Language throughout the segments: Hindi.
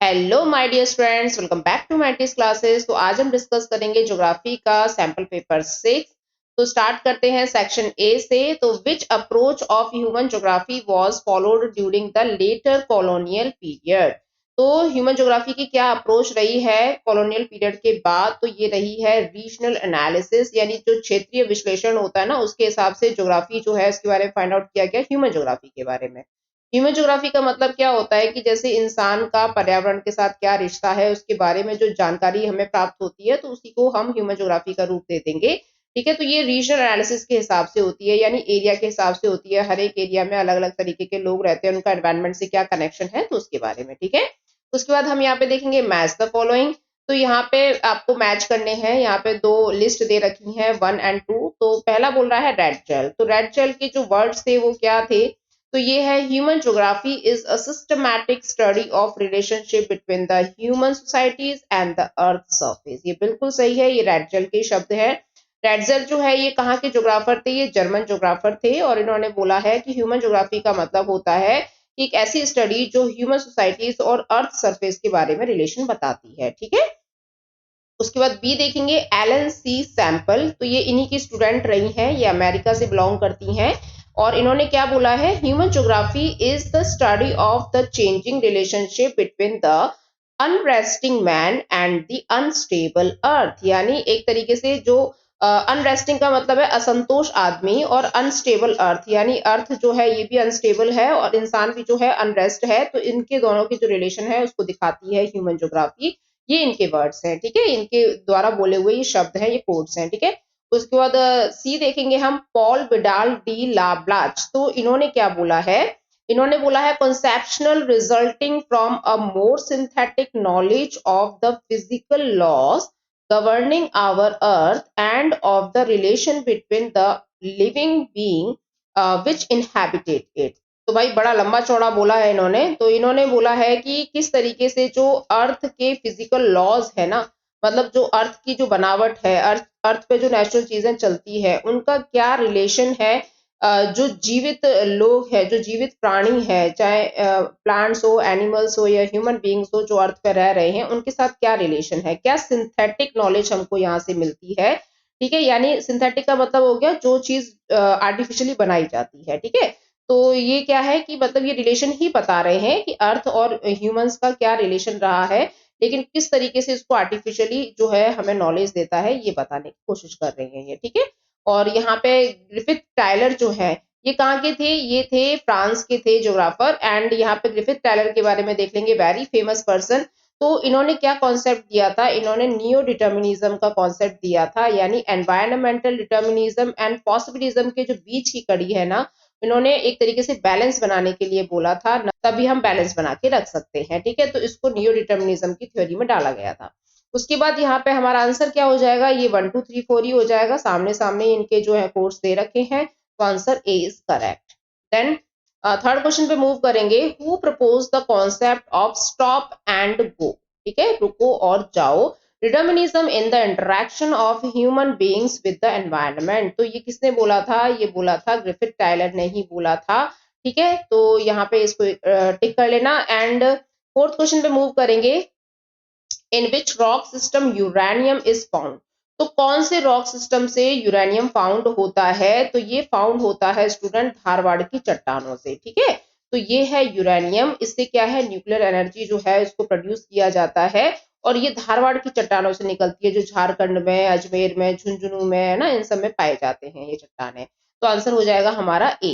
Hello my dear friends, welcome back to my teach classes. तो आज हम डिस्कस करेंगे ज्योग्राफी का सैंपल पेपर 6। तो स्टार्ट करते हैं सेक्शन ए से। तो which approach of human geography was followed during the later colonial period. तो ह्यूमन ज्योग्राफी की क्या अप्रोच रही है कॉलोनियल पीरियड के बाद? तो ये रही है रीजनल एनालिसिस, यानी जो क्षेत्रीय विश्लेषण होता है ना, उसके हिसाब से ज्योग्राफी जो है उसके बारे में फाइंड आउट किया गया ह्यूमन ज्योग्राफी के बारे में। ह्यूमन ज्योग्राफी का मतलब क्या होता है कि जैसे इंसान का पर्यावरण के साथ क्या रिश्ता है, उसके बारे में जो जानकारी हमें प्राप्त होती है, तो उसी को हम ह्यूमन ज्योग्राफी का रूप दे देंगे। ठीक है, तो ये रीजनल एनालिसिस के हिसाब से होती है, यानी एरिया के हिसाब से होती है। हर एक एरिया में अलग अलग तरीके के लोग रहते हैं, उनका एनवायरमेंट से क्या कनेक्शन है, तो उसके बारे में। ठीक है, उसके बाद हम यहाँ पे देखेंगे मैच द फॉलोइंग। तो यहाँ पे आपको मैच करने हैं। यहाँ पे दो लिस्ट दे रखी हैं, 1 और 2। तो पहला बोल रहा है रेड जेल। तो रेड जेल के जो वर्ड्स थे वो क्या थे? तो ये है human geography is a systematic study of relationship between the human societies and the earth surface. ये बिल्कुल सही है, ये रेडजेल के शब्द है। रेडजेल जो है ये कहाँ के ज्योग्राफर थे? ये जर्मन ज्योग्राफर थे, और इन्होंने बोला है कि ह्यूमन ज्योग्राफी का मतलब होता है कि एक ऐसी स्टडी जो ह्यूमन सोसाइटीज और अर्थ सरफेस के बारे में रिलेशन बताती है। ठीक है, उसके बाद बी देखेंगे एलन सी सैंपल। तो ये इन्हीं की स्टूडेंट रही हैं, ये अमेरिका से बिलोंग करती हैं। और इन्होंने क्या बोला है? Human geography is the study of the changing relationship between the unresting man and the unstable earth. यानी एक तरीके से जो अनरेस्टिंग का मतलब है असंतोष आदमी, और अनस्टेबल अर्थ यानी अर्थ जो है ये भी अनस्टेबल है और इंसान भी जो है अनरेस्ट है। तो इनके दोनों की जो रिलेशन है उसको दिखाती है ह्यूमन ज्योग्राफी। ये इनके वर्ड्स हैं। ठीक है, इनके द्वारा बोले हुए ये शब्द हैं, ये कोड्स हैं। ठीक है, उसके बाद सी देखेंगे हम, पॉल विडाल डी लाब्लाच। तो इन्होंने क्या बोला है? इन्होंने बोला है conceptual resulting from a more synthetic knowledge of the physical laws governing our earth and of the relation between the living being which inhabited it। तो भाई बड़ा लंबा चौड़ा बोला है इन्होंने। तो इन्होंने बोला है कि किस तरीके से जो अर्थ के फिजिकल लॉज है ना, मतलब जो अर्थ की जो बनावट है, अर्थ अर्थ पे जो नेचुरल चीजें चलती है, उनका क्या रिलेशन है जो जीवित लोग है, जो जीवित प्राणी है, चाहे प्लांट्स हो, एनिमल्स हो या ह्यूमन बींग्स हो, जो अर्थ पे रह रहे हैं, उनके साथ क्या रिलेशन है, क्या सिंथेटिक नॉलेज हमको यहाँ से मिलती है। ठीक है, यानी सिंथेटिक का मतलब हो गया जो चीज आर्टिफिशियली बनाई जाती है। ठीक है, तो ये क्या है कि मतलब ये रिलेशन ही बता रहे हैं कि अर्थ और ह्यूमंस का क्या रिलेशन रहा है, लेकिन किस तरीके से इसको आर्टिफिशियली जो है हमें नॉलेज देता है, ये बताने की कोशिश कर रहे हैं ये। ठीक है, और यहाँ पे ग्रिफिथ टायलर जो है, ये कहाँ के थे? ये थे फ्रांस के थे ज्योग्राफर। एंड यहाँ पे ग्रिफिथ टायलर के बारे में देख लेंगे, वेरी फेमस पर्सन। तो इन्होंने क्या कॉन्सेप्ट दिया था? इन्होंने नियो डिटर्मिनिज्म का कॉन्सेप्ट दिया था, यानी एनवायरमेंटल डिटर्मिनिज्म एंड पॉसिबिलिज्म के जो बीच की कड़ी है ना, इन्होंने एक तरीके से बैलेंस बनाने के लिए बोला था, तभी हम बैलेंस बना के रख सकते हैं। ठीक है, तो इसको नियो डिटर्मिनिज्म की थ्योरी में डाला गया था। उसके बाद यहाँ पे हमारा आंसर क्या हो जाएगा? ये 1 2 3 4 ही हो जाएगा। सामने सामने इनके जो है कोर्स दे रखे हैं, तो answer A is correct. Then third question पे मूव करेंगे। Who propose the concept of stop and go? ठीक है, रुको और जाओ। Determinism in the interaction of human beings with the environment. तो ये किसने बोला था? ये बोला था ग्रिफिथ टायलर ने ही बोला था। ठीक है, तो यहाँ पे इसको टिक कर लेना। एंड फोर्थ क्वेश्चन पे मूव करेंगे। In which rock system uranium is found? तो कौन से रॉक सिस्टम से यूरेनियम फाउंड होता है? तो ये फाउंड होता है स्टूडेंट धारवाड़ की चट्टानों से। ठीक है, तो ये है यूरेनियम। इससे क्या है? न्यूक्लियर एनर्जी जो है इसको प्रोड्यूस किया जाता है, और ये धारवाड़ की चट्टानों से निकलती है, जो झारखंड में, अजमेर में, झुंझुनू में है ना, इन सब में पाए जाते हैं ये चट्टाने। तो आंसर हो जाएगा हमारा A.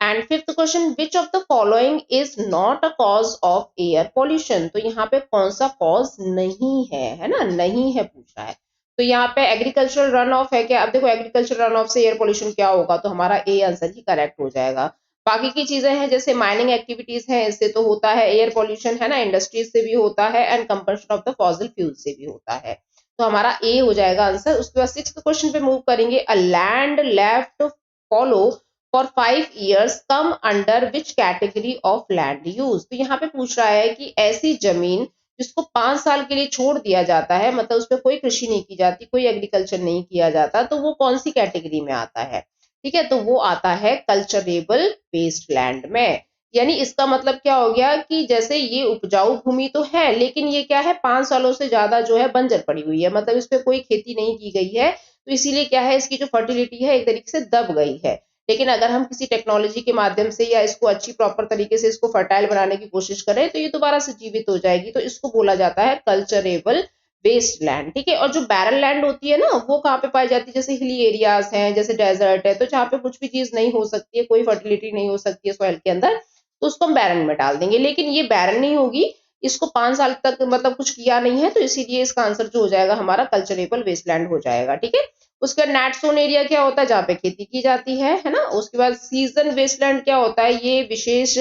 And fifth question, which of the following is not a cause of air pollution? तो यहाँ पे कौन सा कॉज नहीं है ना, नहीं है पूछ रहा है। तो यहाँ पे एग्रीकल्चरल रन ऑफ है क्या? अब देखो एग्रीकल्चरल रन ऑफ से एयर पोल्यूशन क्या होगा, तो हमारा ए आंसर ही करेक्ट हो जाएगा। बाकी की चीजें हैं जैसे माइनिंग एक्टिविटीज हैं, इससे तो होता है एयर पोल्यूशन है ना, इंडस्ट्रीज से भी होता है, and combustion of the fossil fuel से भी होता है। तो हमारा ए हो जाएगा आंसर। उसके बाद सिक्स्थ क्वेश्चन पे मूव करेंगे। A land left follow for 5 years come under which category of land use? तो यहाँ पे पूछ रहा है कि ऐसी जमीन जिसको 5 साल के लिए छोड़ दिया जाता है, मतलब उस पर कोई कृषि नहीं की जाती, कोई एग्रीकल्चर नहीं किया जाता, तो वो कौन सी कैटेगरी में आता है? ठीक है, तो वो आता है कल्चरेबल वेस्ट लैंड में। यानी इसका मतलब क्या हो गया कि जैसे ये उपजाऊ भूमि तो है, लेकिन ये क्या है, 5 सालों से ज्यादा जो है बंजर पड़ी हुई है, मतलब इस पे कोई खेती नहीं की गई है, तो इसीलिए क्या है, इसकी जो फर्टिलिटी है एक तरीके से दब गई है। लेकिन अगर हम किसी टेक्नोलॉजी के माध्यम से या इसको अच्छी प्रॉपर तरीके से इसको फर्टाइल बनाने की कोशिश करें तो ये दोबारा से जीवित हो जाएगी, तो इसको बोला जाता है कल्चरेबल वेस्ट लैंड। ठीक है, और जो बैरल लैंड होती है ना, वो कहाँ पे पाई जाती है, जैसे हिली एरियाज हैं, जैसे डेजर्ट है, तो जहाँ पे कुछ भी चीज नहीं हो सकती है, कोई फर्टिलिटी नहीं हो सकती है सॉइल के अंदर, तो उसको हम बैरन में डाल देंगे। लेकिन ये बैरन नहीं होगी, इसको 5 साल तक मतलब कुछ किया नहीं है, तो इसीलिए इसका आंसर जो हो जाएगा हमारा कल्चरेबल वेस्टलैंड हो जाएगा। ठीक है, उसके बाद नेट सोन एरिया क्या होता है, जहाँ पे खेती की जाती है ना। उसके बाद सीजन वेस्टलैंड क्या होता है, ये विशेष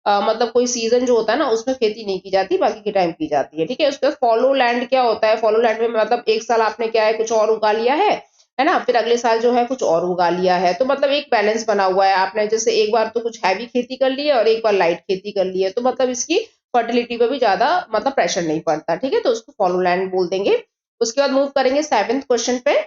मतलब कोई सीजन जो होता है ना उसमें खेती नहीं की जाती, बाकी के टाइम की जाती है। ठीक है, उसके बाद फॉलो लैंड क्या होता है, फॉलो लैंड में मतलब एक साल आपने क्या है कुछ और उगा लिया है ना, फिर अगले साल जो है कुछ और उगा लिया है, तो मतलब एक बैलेंस बना हुआ है। आपने जैसे एक बार तो कुछ हैवी खेती कर ली है और एक बार लाइट खेती कर ली है, तो मतलब इसकी फर्टिलिटी पे भी ज्यादा मतलब प्रेशर नहीं पड़ता। ठीक है, तो उसको फॉलो लैंड बोल देंगे। उसके बाद मूव करेंगे 7th क्वेश्चन पे।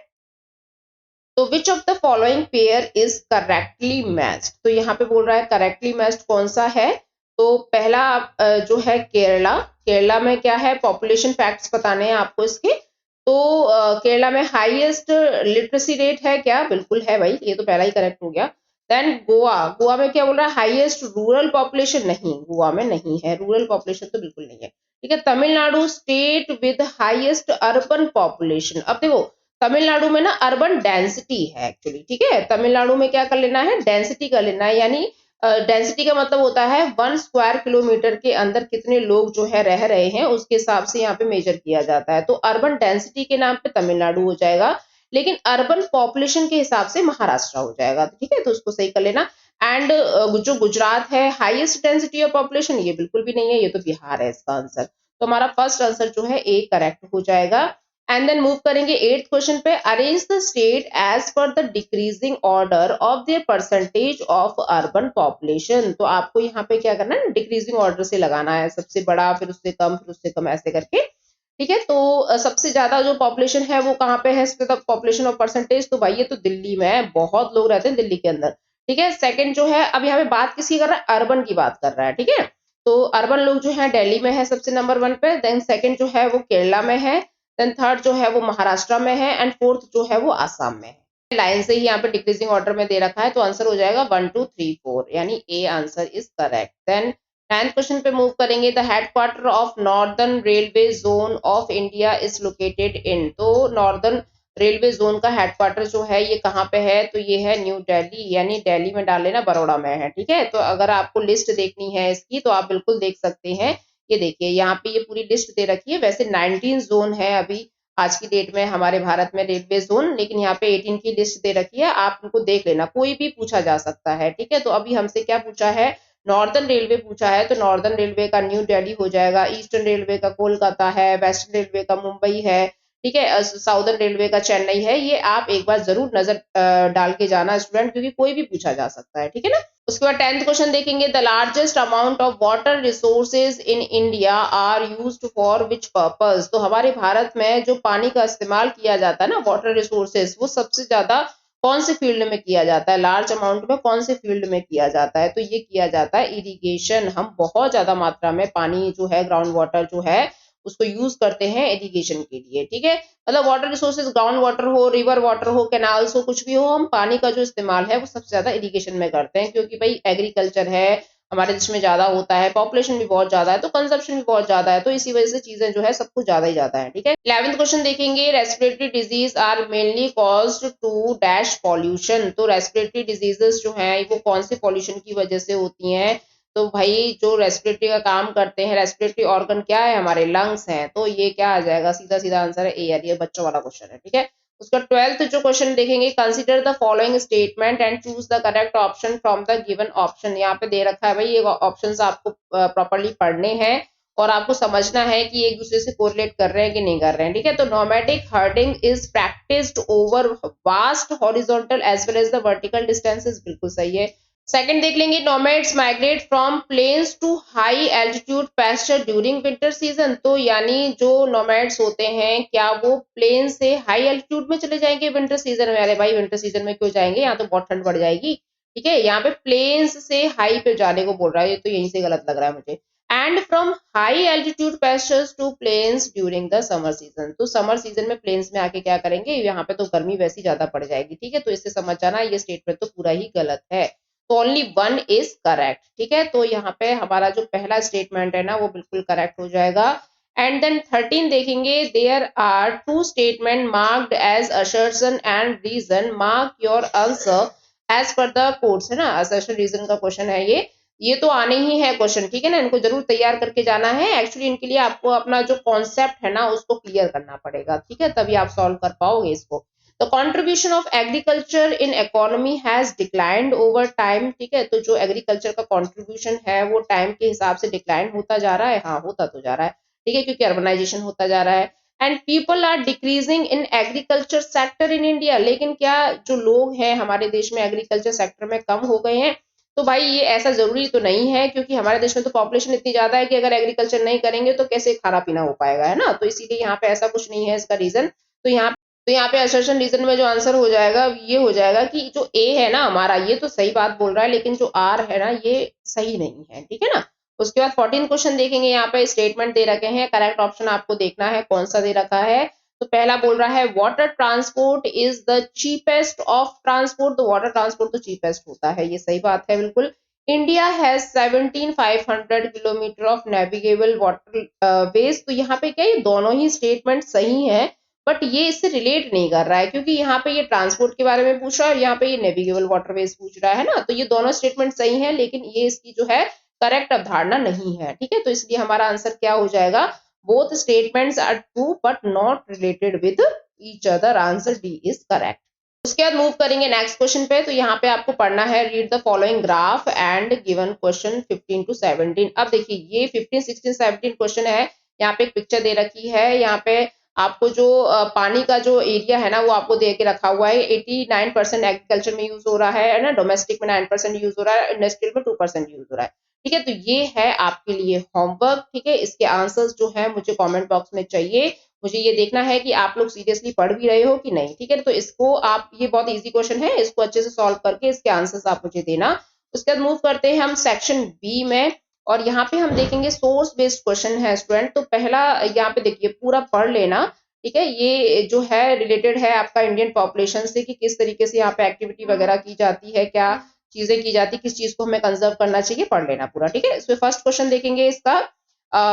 तो विच of the following pair is correctly matched, तो यहाँ पे बोल रहा है करेक्टली मैच्ड कौन सा है। तो पहला जो है केरला, केरला में क्या है, पॉपुलेशन फैक्ट्स बताने हैं आपको इसके। तो केरला में हाईएस्ट लिटरेसी रेट है क्या, बिल्कुल है भाई, ये तो पहला ही करेक्ट हो गया। देन गोवा, गोवा में क्या बोल रहा है, हाईएस्ट रूरल पॉपुलेशन, नहीं गोवा में नहीं है, रूरल पॉपुलेशन तो बिल्कुल नहीं है। ठीक है, Tamil Nadu state with highest urban population. अब देखो तमिलनाडु में ना अर्बन डेंसिटी है एक्चुअली। ठीक है, तमिलनाडु में क्या कर लेना है, डेंसिटी कर लेना है, यानी डेंसिटी का मतलब होता है 1 स्क्वायर किलोमीटर के अंदर कितने लोग जो है रह रहे हैं, उसके हिसाब से यहाँ पे मेजर किया जाता है। तो अर्बन डेंसिटी के नाम पे तमिलनाडु हो जाएगा, लेकिन अर्बन पॉपुलेशन के हिसाब से महाराष्ट्र हो जाएगा। ठीक है, तो उसको सही कर लेना। एंड जो गुजरात है हाईएस्ट डेंसिटी ऑफ पॉपुलेशन, ये बिल्कुल भी नहीं है, ये तो बिहार है इसका आंसर। तो हमारा फर्स्ट आंसर जो है ए करेक्ट हो जाएगा। एंड देन मूव करेंगे 8th क्वेश्चन पे। Arrange the state as per the decreasing order of their percentage of urban population. तो आपको यहाँ पे क्या करना है, डिक्रीजिंग ऑर्डर से लगाना है, सबसे बड़ा फिर उससे कम फिर उससे कम ऐसे करके। ठीक है, तो सबसे ज्यादा जो पॉपुलेशन है वो कहाँ पे है, पॉपुलेशन ऑफ परसेंटेज, तो भाई ये तो दिल्ली में है, बहुत लोग रहते हैं दिल्ली के अंदर। ठीक है, सेकंड जो है, अब यहाँ पे बात किसकी कर रहा है, अर्बन की बात कर रहा है। ठीक है, तो अर्बन लोग जो है दिल्ली में है सबसे नंबर 1 पे, देन सेकंड जो है वो केरला में है, देन थर्ड जो है वो महाराष्ट्र में है, एंड फोर्थ जो है वो आसाम में है। लाइन से ही यहाँ पे डिक्रीजिंग ऑर्डर में दे रखा है, तो आंसर हो जाएगा 1 2 3 4, यानी A answer is correct. Then 9th question पे मूव करेंगे। The headquarter of northern railway zone of India is located in. तो नॉर्दर्न रेलवे जोन का हेडक्वार्टर जो है ये कहाँ पे है, तो ये है न्यू दिल्ली, यानी दिल्ली में डाल लेना, बड़ौदा में है। ठीक है, तो अगर आपको लिस्ट देखनी है इसकी तो आप बिल्कुल देख सकते हैं। ये देखिए यहाँ पे ये पूरी लिस्ट दे रखी है। वैसे 19 जोन है अभी आज की डेट में हमारे भारत में रेलवे जोन, लेकिन यहाँ पे 18 की लिस्ट दे रखी है, आप उनको देख लेना, कोई भी पूछा जा सकता है। ठीक है, तो अभी हमसे क्या पूछा है, नॉर्दर्न रेलवे पूछा है, तो नॉर्दर्न रेलवे का न्यू दिल्ली हो जाएगा, ईस्टर्न रेलवे का कोलकाता है, वेस्टर्न रेलवे का मुंबई है। ठीक है, साउदर्न रेलवे का चेन्नई है। ये आप एक बार जरूर नजर डाल के जाना स्टूडेंट, क्योंकि कोई भी पूछा जा सकता है। ठीक है ना। उसके बाद 10th क्वेश्चन देखेंगे। The largest amount of water resources in India are used for which purpose. तो हमारे भारत में जो पानी का इस्तेमाल किया जाता है ना, वाटर रिसोर्सेज, वो सबसे ज्यादा कौन से फील्ड में किया जाता है, लार्ज अमाउंट में कौन से फील्ड में किया जाता है, तो ये किया जाता है इरिगेशन। हम बहुत ज्यादा मात्रा में पानी जो है, ग्राउंड वाटर जो है, उसको यूज करते हैं इरिगेशन के लिए। ठीक है, मतलब वाटर रिसोर्सेज, ग्राउंड वाटर हो, रिवर वाटर हो, कैनाल्स हो, कुछ भी हो, हम पानी का जो इस्तेमाल है वो सबसे ज्यादा इरिगेशन में करते हैं, क्योंकि भाई एग्रीकल्चर है हमारे देश में ज्यादा होता है, पॉपुलेशन भी बहुत ज्यादा है, तो कंजप्शन भी बहुत ज्यादा है, तो इसी वजह से चीजें जो है सब कुछ ज्यादा ही ज्यादा है। ठीक है, 11th क्वेश्चन देखेंगे। Respiratory disease are mainly caused to dash pollution. तो रेस्पिरेटरी डिजीजेस जो है वो कौन से पॉल्यूशन की वजह से होती हैं, तो भाई जो रेस्पिरेटरी का काम करते हैं, रेस्पिरेटरी ऑर्गन क्या है, हमारे लंग्स हैं, तो ये क्या आ जाएगा, सीधा सीधा आंसर है ए यार, ये बच्चों वाला क्वेश्चन है। ठीक है, उसका 12th जो क्वेश्चन देखेंगे। Consider the following statement and choose the correct option from the given option. यहाँ पे दे रखा है भाई, ये ऑप्शंस आपको प्रॉपर्ली पढ़ने हैं और आपको समझना है कि एक दूसरे से कोरिलेट कर रहे हैं कि नहीं कर रहे हैं। ठीक है, तो nomadic herding is practised over vast horizontal as well as the vertical distances, बिल्कुल सही है। सेकंड देख लेंगे। Nomads migrate from plains to high altitude pasture during winter season. तो यानी जो नोमैड्स होते हैं, क्या वो प्लेन से हाई एल्टीट्यूड में चले जाएंगे विंटर सीजन में? अरे भाई विंटर सीजन में क्यों जाएंगे, यहाँ तो बहुत ठंड बढ़ जाएगी। ठीक है, यहाँ पे प्लेन्स से हाई पे जाने को बोल रहा है, ये तो यहीं से गलत लग रहा है मुझे। And from high altitude passage to plains during the summer season, तो समर सीजन में प्लेन्स में आके क्या करेंगे, यहाँ पे तो गर्मी वैसी ज्यादा पड़ जाएगी। ठीक है, तो इससे समझ जाना ये स्टेटमेंट तो पूरा ही गलत है, तो ओनली वन इज करेक्ट। ठीक है, तो यहाँ पे हमारा जो पहला स्टेटमेंट है ना वो बिल्कुल करेक्ट हो जाएगा। एंड देन 13 देखेंगे, there are two statement marked as assertion and reason, mark your answer as per the codes, है ना, असर्शन रीजन का क्वेश्चन है ये तो आने ही है क्वेश्चन। ठीक है ना, इनको जरूर तैयार करके जाना है। एक्चुअली इनके लिए आपको अपना जो कॉन्सेप्ट है ना उसको क्लियर करना पड़ेगा। ठीक है, तभी आप सॉल्व कर पाओगे इसको। The contribution of agriculture in economy has declined over time. ठीक है, तो जो एग्रीकल्चर का कंट्रीब्यूशन है वो टाइम के हिसाब से डिक्लाइन होता जा रहा है। हाँ, होता तो जा रहा है। ठीक है, क्योंकि अर्बनाइजेशन होता जा रहा है। And people are decreasing in agriculture sector in India, लेकिन क्या जो लोग हैं हमारे देश में एग्रीकल्चर सेक्टर में कम हो गए हैं? तो भाई ये ऐसा जरूरी तो नहीं है, क्योंकि हमारे देश में तो पॉपुलेशन इतनी ज्यादा है कि अगर एग्रीकल्चर नहीं करेंगे तो कैसे खाना पीना हो पाएगा, है ना। तो इसीलिए यहाँ पे ऐसा कुछ नहीं है इसका रीजन। तो यहाँ पे असर्शन रीजन में जो आंसर हो जाएगा ये हो जाएगा कि जो ए है ना हमारा, ये तो सही बात बोल रहा है, लेकिन जो आर है ना ये सही नहीं है। ठीक है ना। उसके बाद 14 क्वेश्चन देखेंगे, यहाँ पे स्टेटमेंट दे रखे हैं, करेक्ट ऑप्शन आपको देखना है कौन सा दे रखा है। तो पहला बोल रहा है water transport is the cheapest of transport, तो वाटर ट्रांसपोर्ट तो चीपेस्ट होता है, ये सही बात है बिल्कुल। India has 17,500 kilometre of navigable water veg, तो यहाँ पे क्या ये दोनों ही स्टेटमेंट सही है, बट ये इससे रिलेट नहीं कर रहा है, क्योंकि यहाँ पे ये ट्रांसपोर्ट के बारे में पूछ रहा है और यहाँ पे ये नेविगेबल वाटरवेज पूछ रहा है ना। तो ये दोनों स्टेटमेंट सही है, लेकिन ये इसकी जो है करेक्ट अवधारणा नहीं है। ठीक है, तो इसलिए हमारा आंसर क्या हो जाएगा, both statements are true but not related with each other, answer D is correct. उसके बाद मूव करेंगे नेक्स्ट क्वेश्चन पे। तो यहाँ पे आपको पढ़ना है, read the following graph and given question 15 to 17। अब देखिए ये 15, 16, 17 क्वेश्चन है। यहाँ पे एक पिक्चर दे रखी है, यहाँ पे आपको जो पानी का जो एरिया है ना वो आपको दे के रखा हुआ है। 89% एग्रीकल्चर में यूज हो रहा है ना, डोमेस्टिक में 9% यूज हो रहा है, इंडस्ट्रियल में 2% यूज हो रहा है। ठीक है, तो ये है आपके लिए होमवर्क। ठीक है, इसके आंसर्स जो है मुझे कमेंट बॉक्स में चाहिए। मुझे ये देखना है कि आप लोग सीरियसली पढ़ भी रहे हो कि नहीं। ठीक है, तो इसको आप, ये बहुत इजी क्वेश्चन है, इसको अच्छे से सॉल्व करके इसके आंसर्स आप मुझे देना। उसके बाद मूव करते हैं हम सेक्शन बी में, और यहाँ पे हम देखेंगे सोर्स बेस्ड क्वेश्चन है स्टूडेंट। तो पहला यहाँ पे देखिए पूरा पढ़ लेना। ठीक है, ये जो है रिलेटेड है आपका इंडियन पॉपुलेशन से, कि किस तरीके से यहाँ पे एक्टिविटी वगैरह की जाती है, क्या चीजें की जाती है, किस चीज को हमें कंजर्व करना चाहिए, पढ़ लेना पूरा। ठीक है, इसमें फर्स्ट क्वेश्चन देखेंगे इसका,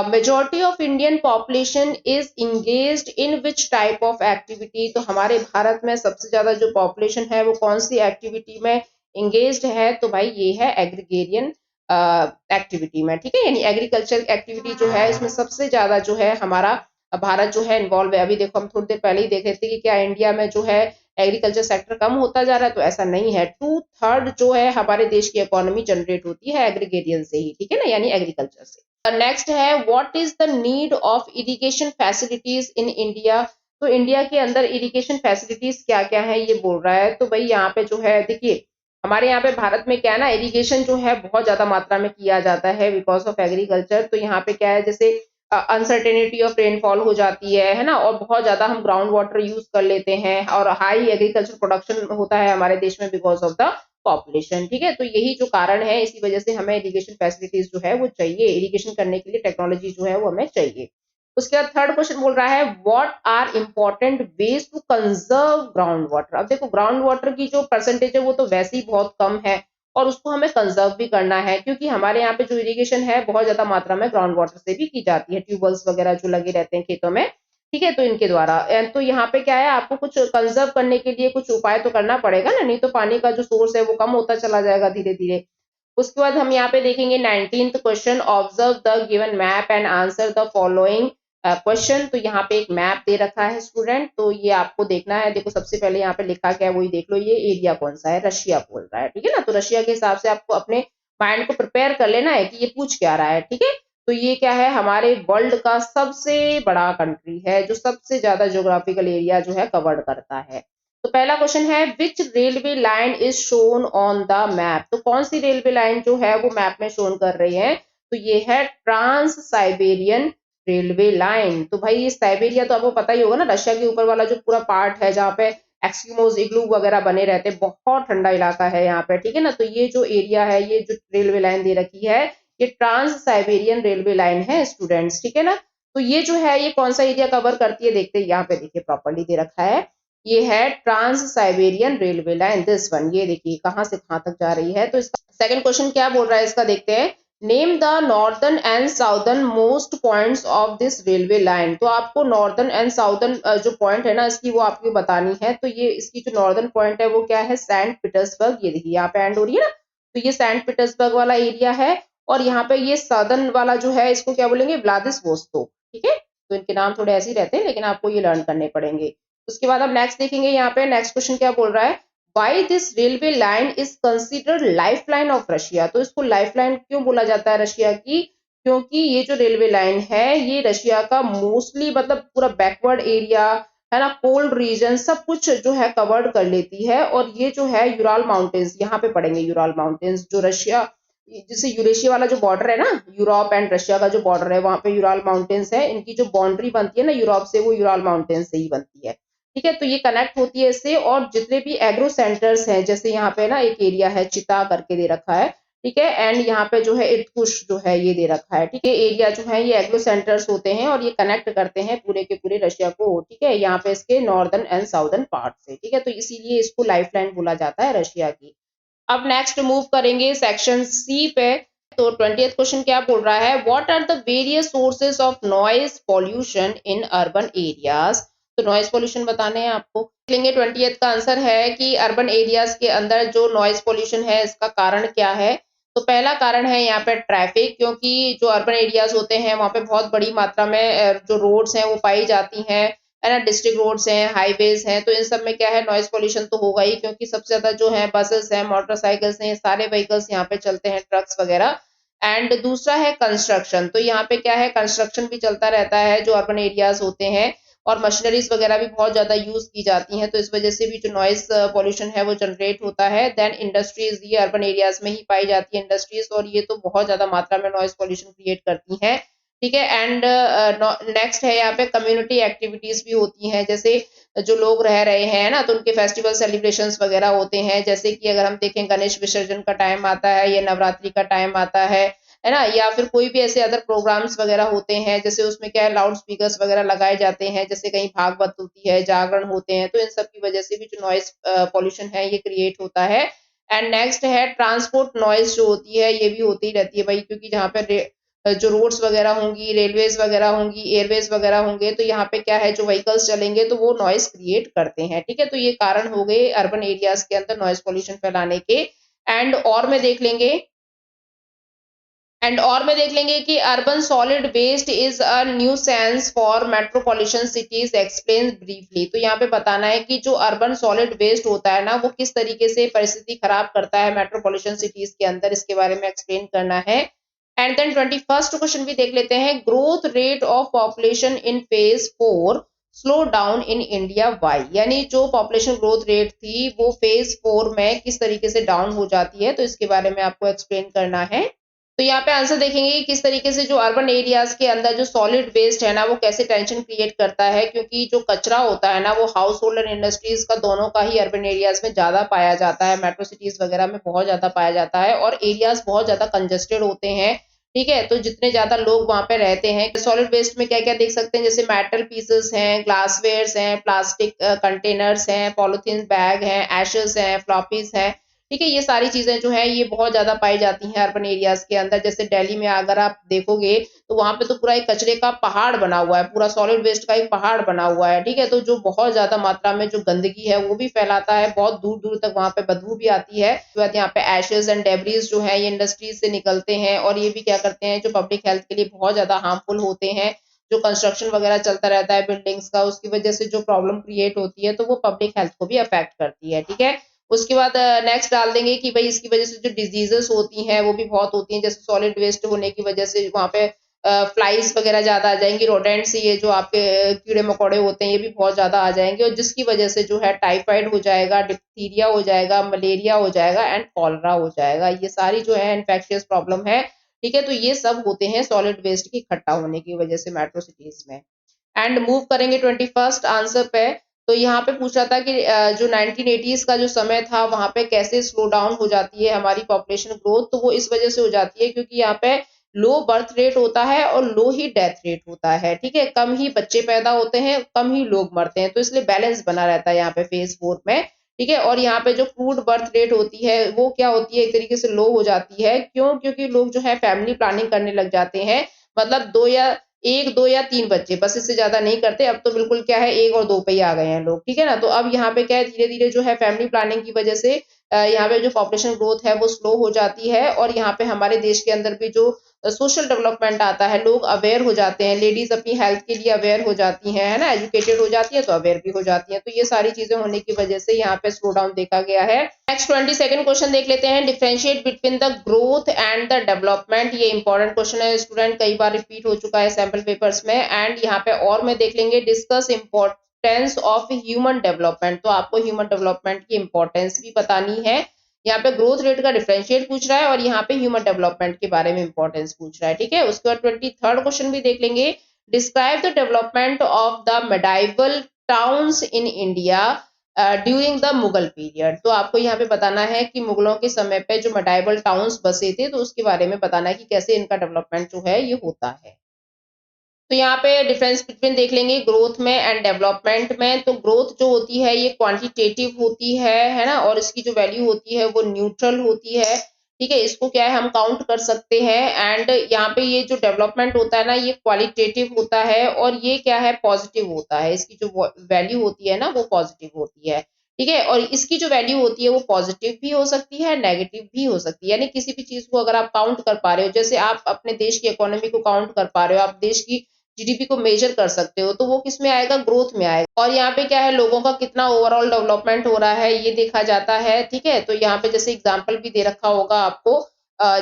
majority of Indian population is engaged in which type of activity, तो हमारे भारत में सबसे ज्यादा जो पॉपुलेशन है वो कौन सी एक्टिविटी में इंगेज्ड है, तो भाई ये है एग्रीगेरियन एक्टिविटी में। ठीक है, यानी एग्रीकल्चर एक्टिविटी जो है इसमें सबसे ज्यादा जो है हमारा भारत जो है इन्वॉल्व है। अभी देखो हम थोड़ी देर पहले ही देख रहे थे कि क्या इंडिया में जो है एग्रीकल्चर सेक्टर कम होता जा रहा है, तो ऐसा नहीं है। 2/3 जो है हमारे देश की इकोनॉमी जनरेट होती है एग्रीगेरियन से ही। ठीक है ना, यानी एग्रीकल्चर से। नेक्स्ट है, what is the need of irrigation facilities in India, तो इंडिया के अंदर इरिगेशन फैसिलिटीज क्या क्या है ये बोल रहा है। तो भाई यहाँ पे जो है देखिए, हमारे यहाँ पे भारत में क्या है ना, इरिगेशन जो है बहुत ज्यादा मात्रा में किया जाता है बिकॉज ऑफ एग्रीकल्चर। तो यहाँ पे क्या है, जैसे अनसर्टेनिटी ऑफ रेनफॉल हो जाती है ना, और बहुत ज्यादा हम ग्राउंड वाटर यूज कर लेते हैं, और हाई एग्रीकल्चर प्रोडक्शन होता है हमारे देश में बिकॉज ऑफ द पॉपुलेशन। ठीक है, तो यही जो कारण है, इसी वजह से हमें इरिगेशन फैसिलिटीज जो है वो चाहिए, इरिगेशन करने के लिए टेक्नोलॉजी जो है वो हमें चाहिए। उसके बाद थर्ड क्वेश्चन बोल रहा है, what are important ways to conserve ground water. अब देखो ग्राउंड वाटर की जो परसेंटेज है वो तो वैसे ही बहुत कम है, और उसको हमें कंजर्व भी करना है, क्योंकि हमारे यहाँ पे जो इरिगेशन है बहुत ज्यादा मात्रा में ग्राउंड वाटर से भी की जाती है, ट्यूबवेल्स वगैरह जो लगे रहते हैं खेतों में। ठीक है, तो इनके द्वारा, तो यहाँ पे क्या है, आपको कुछ कंजर्व करने के लिए कुछ उपाय तो करना पड़ेगा ना, नहीं तो पानी का जो सोर्स है वो कम होता चला जाएगा धीरे धीरे। उसके बाद हम यहाँ पे देखेंगे 19th question, observe the given map and answer the following question. तो यहाँ पे एक मैप दे रखा है स्टूडेंट, तो ये आपको देखना है। देखो सबसे पहले यहाँ पे लिखा क्या है वही देख लो, ये एरिया कौन सा है, रशिया बोल रहा है। ठीक है ना, तो रशिया के हिसाब से आपको अपने माइंड को प्रिपेयर कर लेना है कि ये पूछ क्या रहा है। ठीक है, तो ये क्या है, हमारे वर्ल्ड का सबसे बड़ा कंट्री है, जो सबसे ज्यादा ज्योग्राफिकल एरिया जो है कवर्ड करता है। तो पहला क्वेश्चन है, विच railway line is shown on the map, तो कौन सी रेलवे लाइन जो है वो मैप में शोन कर रही है, तो ये है ट्रांस साइबेरियन रेलवे लाइन। तो भाई ये साइबेरिया तो आपको पता ही होगा ना, रशिया के ऊपर वाला जो पूरा पार्ट है जहाँ पे एक्सक्यूमोज इग्लू वगैरह बने रहते हैं, बहुत ठंडा इलाका है यहाँ पे, ठीक है ना। तो ये जो एरिया है, ये जो रेलवे लाइन दे रखी है, ये ट्रांस साइबेरियन रेलवे लाइन है स्टूडेंट्स, ठीक है ना। तो ये जो है ये कौन सा एरिया कवर करती है, देखते हैं यहाँ पे, देखिए प्रॉपर्ली दे रखा है, ये है trans Siberian railway line, this one, ये देखिए कहाँ से कहाँ तक जा रही है। तो इसका सेकंड क्वेश्चन क्या बोल रहा है इसका, देखते हैं। Name the northern and southern most points of this railway line. तो आपको नॉर्दर्न एंड साउदर्न जो पॉइंट है ना इसकी, वो आपको बतानी है। तो ये इसकी जो नॉर्दर्न पॉइंट है वो क्या है, सेंट पीटर्सबर्ग, ये देखिए यहाँ पे एंड हो रही है ना, तो ये सेंट पीटर्सबर्ग वाला एरिया है। और यहाँ पे ये सदर्न वाला जो है इसको क्या बोलेंगे, व्लादिवोस्तोक, ठीक है। तो इनके नाम थोड़े ऐसे ही रहते हैं, लेकिन आपको ये लर्न करने पड़ेंगे। उसके बाद अब नेक्स्ट देखेंगे, यहाँ पे नेक्स्ट क्वेश्चन क्या बोल रहा है, why this railway line is considered life line of Russia. तो इसको लाइफ लाइन क्यों बोला जाता है रशिया की, क्योंकि ये जो रेलवे लाइन है ये रशिया का मोस्टली मतलब पूरा बैकवर्ड एरिया है ना, कोल्ड रीजन सब कुछ जो है कवर्ड कर लेती है। और ये जो है यूराल माउंटेन्स, यहाँ पे पड़ेंगे यूराल माउंटेन्स, जो रशिया जैसे यूरेशिया वाला जो बॉर्डर है ना, यूरोप एंड रशिया का जो बॉर्डर है, वहां पे यूराल माउंटेन्स है, इनकी जो बाउंड्री बनती है ना यूरोप से, वो यूराल माउंटेन्स से ही बनती है, ठीक है। तो ये कनेक्ट होती है इससे। और जितने भी एग्रो सेंटर्स हैं, जैसे यहाँ पे ना एक एरिया है चिता करके दे रखा है, ठीक है, एंड यहाँ पे जो है इर्कुश जो है ये दे रखा है, ठीक है। एरिया जो है ये एग्रो सेंटर्स होते हैं और ये कनेक्ट करते हैं पूरे के पूरे रशिया को, ठीक है, यहाँ पे इसके नॉर्दर्न एंड साउदर्न पार्ट से, ठीक है। तो इसीलिए इसको लाइफ लाइन बोला जाता है रशिया की। अब नेक्स्ट मूव करेंगे सेक्शन सी पे। तो 20th क्वेश्चन क्या बोल रहा है, what are the various sources of noise pollution in urban areas. तो नॉइज पॉल्यूशन बताने हैं आपको। लेंगे 20th का आंसर है कि अर्बन एरियाज के अंदर जो नॉइज पॉल्यूशन है इसका कारण क्या है। तो पहला कारण है यहाँ पे ट्रैफिक, क्योंकि जो अर्बन एरियाज होते हैं वहां पे बहुत बड़ी मात्रा में जो रोड्स हैं वो पाई जाती हैं, है ना, डिस्ट्रिक्ट रोड्स हैं, हाईवेज हैं, तो इन सब में क्या है, नॉइज पॉल्यूशन तो होगा ही, क्योंकि सबसे ज्यादा जो है बसेस हैं, मोटरसाइकिल्स हैं, सारे व्हीकल्स यहाँ पे चलते हैं, ट्रक्स वगैरह। एंड दूसरा है कंस्ट्रक्शन। तो यहाँ पे क्या है, कंस्ट्रक्शन भी चलता रहता है जो अर्बन एरियाज होते हैं, और मशीनरीज वगैरह भी बहुत ज्यादा यूज की जाती हैं, तो इस वजह से भी जो नॉइज पॉल्यूशन है वो जनरेट होता है। देन इंडस्ट्रीज, ये अर्बन एरियाज में ही पाई जाती है इंडस्ट्रीज, और ये तो बहुत ज्यादा मात्रा में नॉइज पॉल्यूशन क्रिएट करती हैं, ठीक है। एंड नेक्स्ट है यहाँ पे कम्युनिटी एक्टिविटीज भी होती हैं, जैसे जो लोग रह रहे हैं ना, तो उनके फेस्टिवल सेलिब्रेशंस वगैरह होते हैं, जैसे कि अगर हम देखें गणेश विसर्जन का टाइम आता है, या नवरात्रि का टाइम आता है ना, या फिर कोई भी ऐसे अदर प्रोग्राम्स वगैरह होते हैं, जैसे उसमें क्या है, लाउड स्पीकर्स वगैरह लगाए जाते हैं, जैसे कहीं भागवत होती है, जागरण होते हैं, तो इन सब की वजह से भी जो नॉइज पॉल्यूशन है ये क्रिएट होता है। एंड नेक्स्ट है ट्रांसपोर्ट नॉइज, जो होती है ये भी होती रहती है भाई, क्योंकि जहाँ पे जो रोड्स वगैरह होंगी, रेलवेज वगैरह होंगी, एयरवेज वगैरह होंगे, तो यहाँ पे क्या है, जो व्हीकल्स चलेंगे तो वो नॉइज क्रिएट करते हैं, ठीक है। तो ये कारण हो गए अर्बन एरियाज के अंदर नॉइज पॉल्यूशन फैलाने के। एंड और में देख लेंगे कि urban solid waste is a nuisance for metropolitan cities, explain briefly. तो यहाँ पे बताना है कि जो अर्बन सॉलिड वेस्ट होता है ना, वो किस तरीके से परिस्थिति खराब करता है मेट्रोपॉलिटन सिटीज के अंदर, इसके बारे में एक्सप्लेन करना है। एंड देन 21st क्वेश्चन भी देख लेते हैं, growth rate of population in phase 4 slow down in India why. यानी जो पॉपुलेशन ग्रोथ रेट थी वो फेज 4 में किस तरीके से डाउन हो जाती है, तो इसके बारे में आपको एक्सप्लेन करना है। तो यहाँ पे आंसर देखेंगे कि किस तरीके से जो अर्बन एरियाज के अंदर जो सॉलिड वेस्ट है ना, वो कैसे टेंशन क्रिएट करता है, क्योंकि जो कचरा होता है ना, वो हाउस होल्ड एंड इंडस्ट्रीज का दोनों का ही अर्बन एरियाज में ज्यादा पाया जाता है, मेट्रो सिटीज वगैरह में बहुत ज्यादा पाया जाता है, और एरियाज बहुत ज्यादा कंजेस्टेड होते हैं, ठीक है। तो जितने ज्यादा लोग वहां पे रहते हैं, सॉलिड वेस्ट में क्या क्या देख सकते हैं, जैसे मेटल पीसेस हैं, ग्लासवेयर्स हैं, प्लास्टिक कंटेनर्स हैं, पॉलिथीन बैग हैं, एशेस हैं, फ्लॉपीज हैं, ठीक है। ये सारी चीजें जो है ये बहुत ज्यादा पाई जाती हैं अर्बन एरियाज के अंदर। जैसे दिल्ली में अगर आप देखोगे तो वहां पे तो पूरा एक कचरे का पहाड़ बना हुआ है, पूरा सॉलिड वेस्ट का एक पहाड़ बना हुआ है, ठीक है। तो जो बहुत ज्यादा मात्रा में जो गंदगी है वो भी फैलाता है, बहुत दूर दूर तक वहां पे बदबू भी आती है। उसके बाद यहाँ पे एशेज एंड डेब्रीज जो है ये इंडस्ट्रीज से निकलते हैं, और ये भी क्या करते हैं, जो पब्लिक हेल्थ के लिए बहुत ज्यादा हार्मफुल होते हैं। जो कंस्ट्रक्शन वगैरह चलता रहता है बिल्डिंग्स का, उसकी वजह से जो प्रॉब्लम क्रिएट होती है, तो वो पब्लिक हेल्थ को भी अफेक्ट करती है, ठीक है। उसके बाद नेक्स्ट डाल देंगे कि भाई इसकी वजह से जो डिजीजेस होती हैं वो भी बहुत होती हैं, जैसे सॉलिड वेस्ट होने की वजह से वहां पे फ्लाइज वगैरह ज्यादा आ जाएंगी, रोडेंट्स, ये जो आपके कीड़े मकोड़े होते हैं ये भी बहुत ज्यादा आ जाएंगे, और जिसकी वजह से जो है टाइफाइड हो जाएगा, डिप्थीरिया हो जाएगा, मलेरिया हो जाएगा, एंड कॉलरा हो जाएगा। ये सारी जो है इन्फेक्शियस प्रॉब्लम है, ठीक है। तो ये सब होते हैं सॉलिड वेस्ट की इकट्ठा होने की वजह से मेट्रो सिटीज में। एंड मूव करेंगे 21st आंसर पे। तो यहाँ पे पूछ रहा था कि जो 1980s का जो समय था वहां पे कैसे स्लो डाउन हो जाती है हमारी पॉपुलेशन ग्रोथ। तो वो इस वजह से हो जाती है क्योंकि यहाँ पे लो बर्थ रेट होता है और लो ही डेथ रेट होता है। ठीक है, कम ही बच्चे पैदा होते हैं, कम ही लोग मरते हैं, तो इसलिए बैलेंस बना रहता है यहाँ पे फेज 4 में। ठीक है, और यहाँ पे जो क्रूड बर्थ रेट होती है वो क्या होती है, एक तरीके से लो हो जाती है। क्यों? क्योंकि लोग जो है फैमिली प्लानिंग करने लग जाते हैं, मतलब दो या एक, दो या तीन बच्चे, बस इससे ज्यादा नहीं करते। अब तो बिल्कुल क्या है, एक और दो पे ही आ गए हैं लोग। ठीक है ना, तो अब यहाँ पे क्या है, धीरे धीरे जो है फैमिली प्लानिंग की वजह से यहाँ पे जो पॉपुलेशन ग्रोथ है वो स्लो हो जाती है। और यहाँ पे हमारे देश के अंदर भी जो सोशल डेवलपमेंट आता है, लोग अवेयर हो जाते हैं, लेडीज अपनी हेल्थ के लिए अवेयर हो जाती हैं, है ना, एजुकेटेड हो जाती है तो अवेयर भी हो जाती है। तो ये सारी चीजें होने की वजह से यहाँ पे स्लो डाउन देखा गया है। नेक्स्ट 22nd क्वेश्चन देख लेते हैं, differentiate between the growth and the development. ये इंपॉर्टेंट क्वेश्चन है स्टूडेंट, कई बार रिपीट हो चुका है सैम्पल पेपर्स में। एंड यहाँ पे और में देख लेंगे, discuss importance of human development. तो आपको ह्यूमन डेवलपमेंट की इंपॉर्टेंस भी बतानी है। यहाँ पे ग्रोथ रेट का डिफरेंशिएट पूछ रहा है और यहाँ पे ह्यूमन डेवलपमेंट के बारे में इंपॉर्टेंस पूछ रहा है। ठीक है, उसके बाद 23rd क्वेश्चन भी देख लेंगे, describe the development of the medieval towns in India during the Mughal period. तो आपको यहाँ पे बताना है कि मुगलों के समय पे जो मेडाइवल टाउन्स बसे थे तो उसके बारे में बताना है कि कैसे इनका डेवलपमेंट जो है ये होता है। तो यहाँ पे डिफरेंस बिटवीन देख लेंगे ग्रोथ में एंड डेवलपमेंट में। तो ग्रोथ जो होती है ये क्वांटिटेटिव होती है ना, और इसकी जो वैल्यू होती है वो न्यूट्रल होती है। ठीक है, इसको क्या है, हम काउंट कर सकते हैं। एंड यहाँ पे ये जो डेवलपमेंट होता है ना, ये क्वालिटेटिव होता है और ये क्या है, पॉजिटिव होता है। इसकी जो वैल्यू होती है ना वो पॉजिटिव होती है। ठीक है, और इसकी जो वैल्यू होती है वो पॉजिटिव भी हो सकती है, नेगेटिव भी हो सकती है। यानी किसी भी चीज को अगर आप काउंट कर पा रहे हो, जैसे आप अपने देश की इकोनॉमी को काउंट कर पा रहे हो, आप देश की जीडीपी को मेजर कर सकते हो, तो वो किस में आएगा, ग्रोथ में आएगा। और यहाँ पे क्या है, लोगों का कितना ओवरऑल डेवलपमेंट हो रहा है ये देखा जाता है। ठीक है, तो यहाँ पे जैसे एग्जांपल भी दे रखा होगा आपको,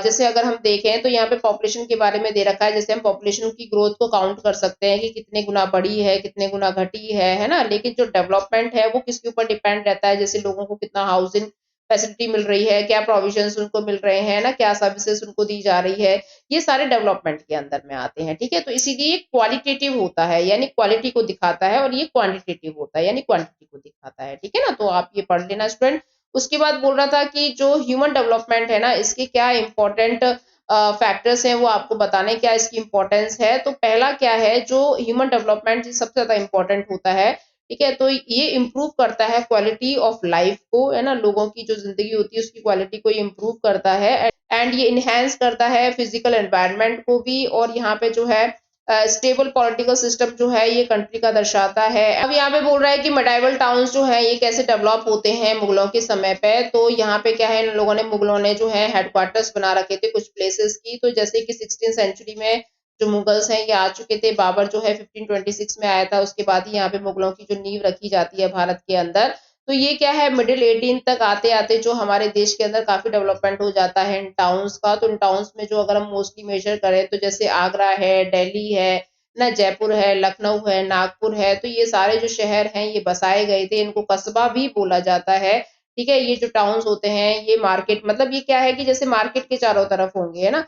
जैसे अगर हम देखें तो यहाँ पे पॉपुलेशन के बारे में दे रखा है। जैसे हम पॉपुलेशन की ग्रोथ को काउंट कर सकते हैं कि कितने गुना बढ़ी है, कितने गुना घटी है ना। लेकिन जो डेवलपमेंट है वो किसके ऊपर डिपेंड रहता है, जैसे लोगों को कितना हाउसिंग फैसिलिटी मिल रही है, क्या प्रोविजंस उनको मिल रहे हैं ना, क्या सर्विसेज उनको दी जा रही है, ये सारे डेवलपमेंट के अंदर में आते हैं। ठीक है, तो इसीलिए ये क्वालिटेटिव होता है, यानी क्वालिटी को दिखाता है, और ये क्वांटिटेटिव होता है, यानी क्वांटिटी को दिखाता है। ठीक है ना, तो आप ये पढ़ लेना स्टूडेंट। उसके बाद बोल रहा था कि जो ह्यूमन डेवलपमेंट है ना, इसके क्या इंपॉर्टेंट फैक्टर्स हैं वो आपको बताने, क्या इसकी इंपॉर्टेंस है। तो पहला क्या है, जो ह्यूमन डेवलपमेंट सबसे ज्यादा इंपॉर्टेंट होता है। ठीक है, तो ये इम्प्रूव करता है क्वालिटी ऑफ लाइफ को, है ना, लोगों की जो जिंदगी होती है उसकी क्वालिटी को इम्प्रूव करता है। एंड ये इनहेंस करता है फिजिकल एनवायरनमेंट को भी। और यहाँ पे जो है स्टेबल पॉलिटिकल सिस्टम जो है ये कंट्री का दर्शाता है। अब यहाँ पे बोल रहा है कि मेडाइवल टाउन्स जो है ये कैसे डेवलप होते हैं मुगलों के समय पे। तो यहाँ पे क्या है, इन लोगों ने, मुगलों ने जो है हेडक्वार्टर्स बना रखे थे कुछ प्लेसेस की। तो जैसे कि 16th सेंचुरी में जो मुगल्स हैं ये आ चुके थे, बाबर जो है 1526 में आया था, उसके बाद ही यहाँ पे मुगलों की जो नींव रखी जाती है भारत के अंदर। तो ये क्या है, मिडिल 18 तक आते आते जो हमारे देश के अंदर काफी डेवलपमेंट हो जाता है इन टाउन्स का। तो इन टाउन्स में जो अगर हम मोस्टली मेजर करें तो जैसे आगरा है, दिल्ली है ना, जयपुर है, लखनऊ है, नागपुर है, तो ये सारे जो शहर हैं ये बसाए गए थे, इनको कस्बा भी बोला जाता है। ठीक है, ये जो टाउन्स होते हैं ये मार्केट, मतलब ये क्या है कि जैसे मार्केट के चारों तरफ होंगे, है ना।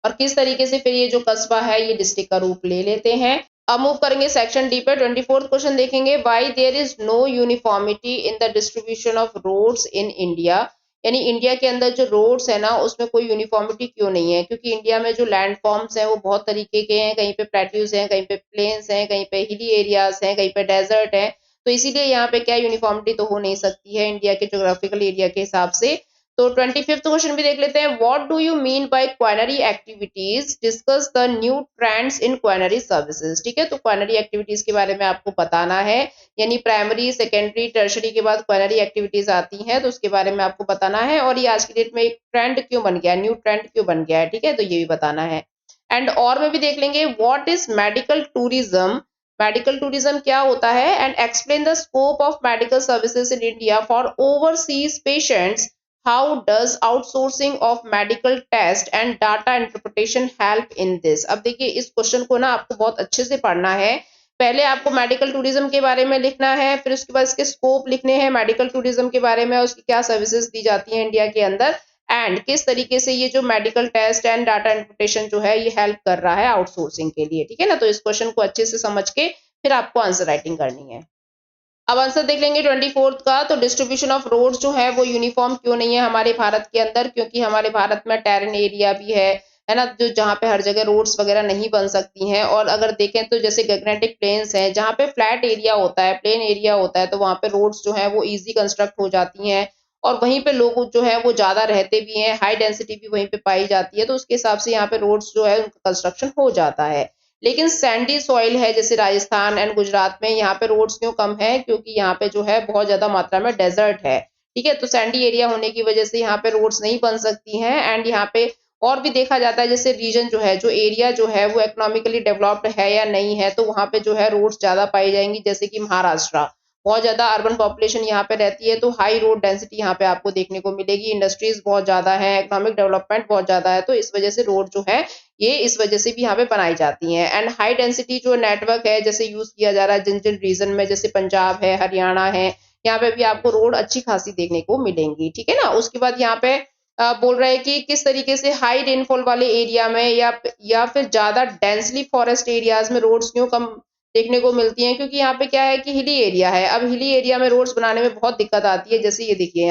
और किस तरीके से फिर ये जो कस्बा है ये डिस्ट्रिक्ट का रूप ले लेते हैं। अब मूव करेंगे सेक्शन डी पे। 24th क्वेश्चन देखेंगे, why there is no uniformity in the distribution of roads in India. यानी इंडिया के अंदर जो रोड्स है ना उसमें कोई यूनिफॉर्मिटी क्यों नहीं है। क्योंकि इंडिया में जो लैंड फॉर्म्स हैं वो बहुत तरीके के हैं, कहीं पे प्लेट्यूज हैं, कहीं पे प्लेन्स हैं, कहीं पे हिली एरियाज हैं, कहीं पे डेजर्ट है। तो इसीलिए यहाँ पे क्या यूनिफॉर्मिटी तो हो नहीं सकती है इंडिया के ज्योग्राफिकल एरिया के हिसाब से। तो 25th क्वेश्चन भी देख लेते हैं, what do you mean by quinary activities, discuss the new trends in quinary services. ठीक है, तो क्वाइनरी एक्टिविटीज के बारे में आपको बताना है, यानी प्राइमरी, सेकेंडरी, टर्शरी के बाद क्वाइनरी एक्टिविटीज आती हैं, तो उसके बारे में आपको बताना है। और ये आज की डेट में एक ट्रेंड क्यों बन गया है, न्यू ट्रेंड क्यों बन गया है। ठीक है, तो ये भी बताना है। एंड और में भी देख लेंगे, what is medical tourism, medical tourism क्या होता है, and explain the scope of medical services in India for overseas patients, how does outsourcing of medical test and data interpretation help in this। अब देखिए इस क्वेश्चन को ना आपको बहुत अच्छे से पढ़ना है। पहले आपको मेडिकल टूरिज्म के बारे में लिखना है, फिर उसके बाद इसके स्कोप लिखने हैं मेडिकल टूरिज्म के बारे में, उसकी क्या सर्विसेज दी जाती हैं इंडिया के अंदर, एंड किस तरीके से ये जो medical test and data interpretation जो है ये हेल्प कर रहा है आउटसोर्सिंग के लिए। ठीक है ना, तो इस क्वेश्चन को अच्छे से समझ के फिर आपको आंसर राइटिंग करनी है। अब आंसर देख लेंगे 24th का। तो डिस्ट्रीब्यूशन ऑफ रोड्स जो है वो यूनिफॉर्म क्यों नहीं है हमारे भारत के अंदर? क्योंकि हमारे भारत में टेरेन एरिया भी है ना, जो जहाँ पे हर जगह रोड्स वगैरह नहीं बन सकती हैं। और अगर देखें तो जैसे गैग्नेटिक प्लेन्स हैं, जहाँ पे फ्लैट एरिया होता है, प्लेन एरिया होता है, तो वहाँ पे रोड्स जो है वो इजी कंस्ट्रक्ट हो जाती हैं और वहीं पे लोग जो है वो ज्यादा रहते भी हैं, हाई डेंसिटी भी वहीं पे पाई जाती है, तो उसके हिसाब से यहाँ पे रोड्स जो है उनका कंस्ट्रक्शन हो जाता है। लेकिन सैंडी सॉइल है जैसे राजस्थान एंड गुजरात में, यहाँ पे रोड्स क्यों कम है? क्योंकि यहाँ पे जो है बहुत ज्यादा मात्रा में डेजर्ट है। ठीक है, तो सैंडी एरिया होने की वजह से यहाँ पे रोड्स नहीं बन सकती हैं। एंड यहाँ पे और भी देखा जाता है, जैसे रीजन जो है, जो एरिया जो है वो इकोनॉमिकली डेवलप्ड है या नहीं है, तो वहाँ पे जो है रोड्स ज्यादा पाई जाएंगी। जैसे कि महाराष्ट्र, बहुत ज्यादा अर्बन पॉपुलेशन यहाँ पे रहती है, तो हाई रोड डेंसिटी यहाँ पे आपको देखने को मिलेगी। इंडस्ट्रीज बहुत ज्यादा है, इकोनॉमिक डेवलपमेंट बहुत ज्यादा है, तो इस वजह से रोड जो है ये इस वजह से भी यहाँ पे बनाई जाती हैं। एंड हाई डेंसिटी जो नेटवर्क है जैसे यूज किया जा रहा है जिन जिन रीजन में, जैसे पंजाब है, हरियाणा है, यहाँ पे भी आपको रोड अच्छी खासी देखने को मिलेंगी। ठीक है ना। उसके बाद यहाँ पे बोल रहे हैं कि किस तरीके से हाई रेनफॉल वाले एरिया में या फिर ज्यादा डेंसली फॉरेस्ट एरियाज में रोड्स क्यों कम देखने को मिलती हैं? क्योंकि यहाँ पे क्या है कि हिली एरिया है। अब हिली एरिया में रोड्स बनाने में बहुत दिक्कत आती है। जैसे ये देखिए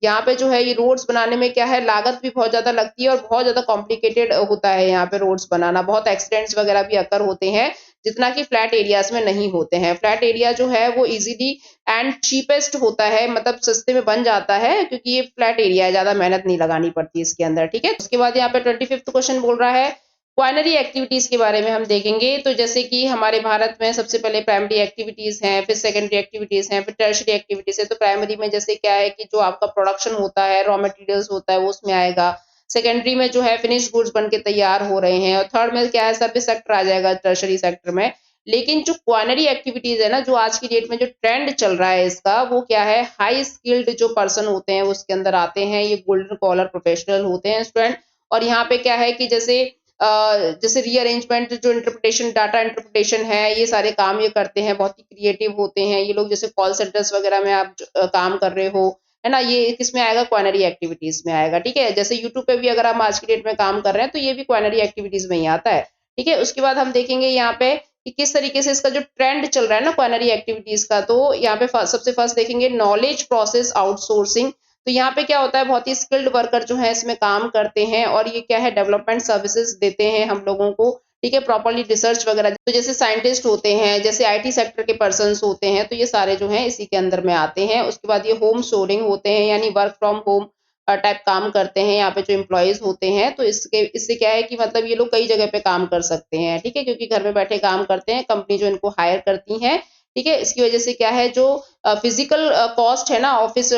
यहाँ पे जो है ये रोड्स बनाने में क्या है, लागत भी बहुत ज्यादा लगती है और बहुत ज्यादा कॉम्प्लिकेटेड होता है यहाँ पे रोड्स बनाना। बहुत एक्सीडेंट्स वगैरह भी अकर होते हैं, जितना कि फ्लैट एरियाज में नहीं होते हैं। फ्लैट एरिया जो है वो इजीली एंड चीपेस्ट होता है, मतलब सस्ते में बन जाता है, क्योंकि ये फ्लैट एरिया है, ज्यादा मेहनत नहीं लगानी पड़ती इसके अंदर। ठीक है, उसके बाद यहाँ पे 25th क्वेश्चन बोल रहा है क्वाइनरी एक्टिविटीज के बारे में हम देखेंगे। तो जैसे कि हमारे भारत में सबसे पहले प्राइमरी एक्टिविटीज हैं, फिर सेकेंडरी एक्टिविटीज हैं, फिर टर्शियरी एक्टिविटीज है। तो प्राइमरी में जैसे क्या है कि जो आपका प्रोडक्शन होता है, रॉ मटेरियल्स होता है, वो उसमें आएगा। सेकेंडरी में जो है फिनिश गुड्स बन के तैयार हो रहे हैं। और थर्ड में क्या है, सर्विस सेक्टर आ जाएगा टर्शरी सेक्टर में। लेकिन जो क्वाइनरी एक्टिविटीज है ना, जो आज की डेट में जो ट्रेंड चल रहा है इसका, वो क्या है, हाई स्किल्ड जो पर्सन होते हैं वो उसके अंदर आते हैं। ये गोल्डन कॉलर प्रोफेशनल होते हैं स्टूडेंट। और यहाँ पे क्या है कि जैसे रीअरेंजमेंट, जो इंटरप्रिटेशन, डाटा इंटरप्रिटेशन है, ये सारे काम ये करते हैं। बहुत ही क्रिएटिव होते हैं ये लोग। जैसे कॉल सेंटर्स वगैरह में आप काम कर रहे हो, है ना, ये किसमें आएगा, क्वाइनरी एक्टिविटीज में आएगा। ठीक है, जैसे यूट्यूब पे भी अगर हम आज की डेट में काम कर रहे हैं तो ये भी क्वाइनरी एक्टिविटीज में ही आता है। ठीक है, उसके बाद हम देखेंगे यहाँ पे कि किस तरीके से इसका जो ट्रेंड चल रहा है ना क्वाइनरी एक्टिविटीज का। तो यहाँ पे सबसे फर्स्ट देखेंगे नॉलेज प्रोसेस आउटसोर्सिंग। तो यहाँ पे क्या होता है, बहुत ही स्किल्ड वर्कर जो है इसमें काम करते हैं और ये क्या है, डेवलपमेंट सर्विसेज देते हैं हम लोगों को। ठीक है, प्रॉपर्ली रिसर्च वगैरह, तो जैसे साइंटिस्ट होते हैं, जैसे आईटी सेक्टर के पर्संस होते हैं, तो ये सारे जो हैं इसी के अंदर में आते हैं। उसके बाद ये होम शोरिंग होते हैं, यानी वर्क फ्रॉम होम टाइप काम करते हैं यहाँ पे जो एम्प्लॉयज होते हैं। तो इससे क्या है कि मतलब ये लोग कई जगह पे काम कर सकते हैं। ठीक है, क्योंकि घर में बैठे काम करते हैं, कंपनी जो इनको हायर करती है। ठीक है, इसकी वजह से क्या है, जो फिजिकल कॉस्ट है ना ऑफिस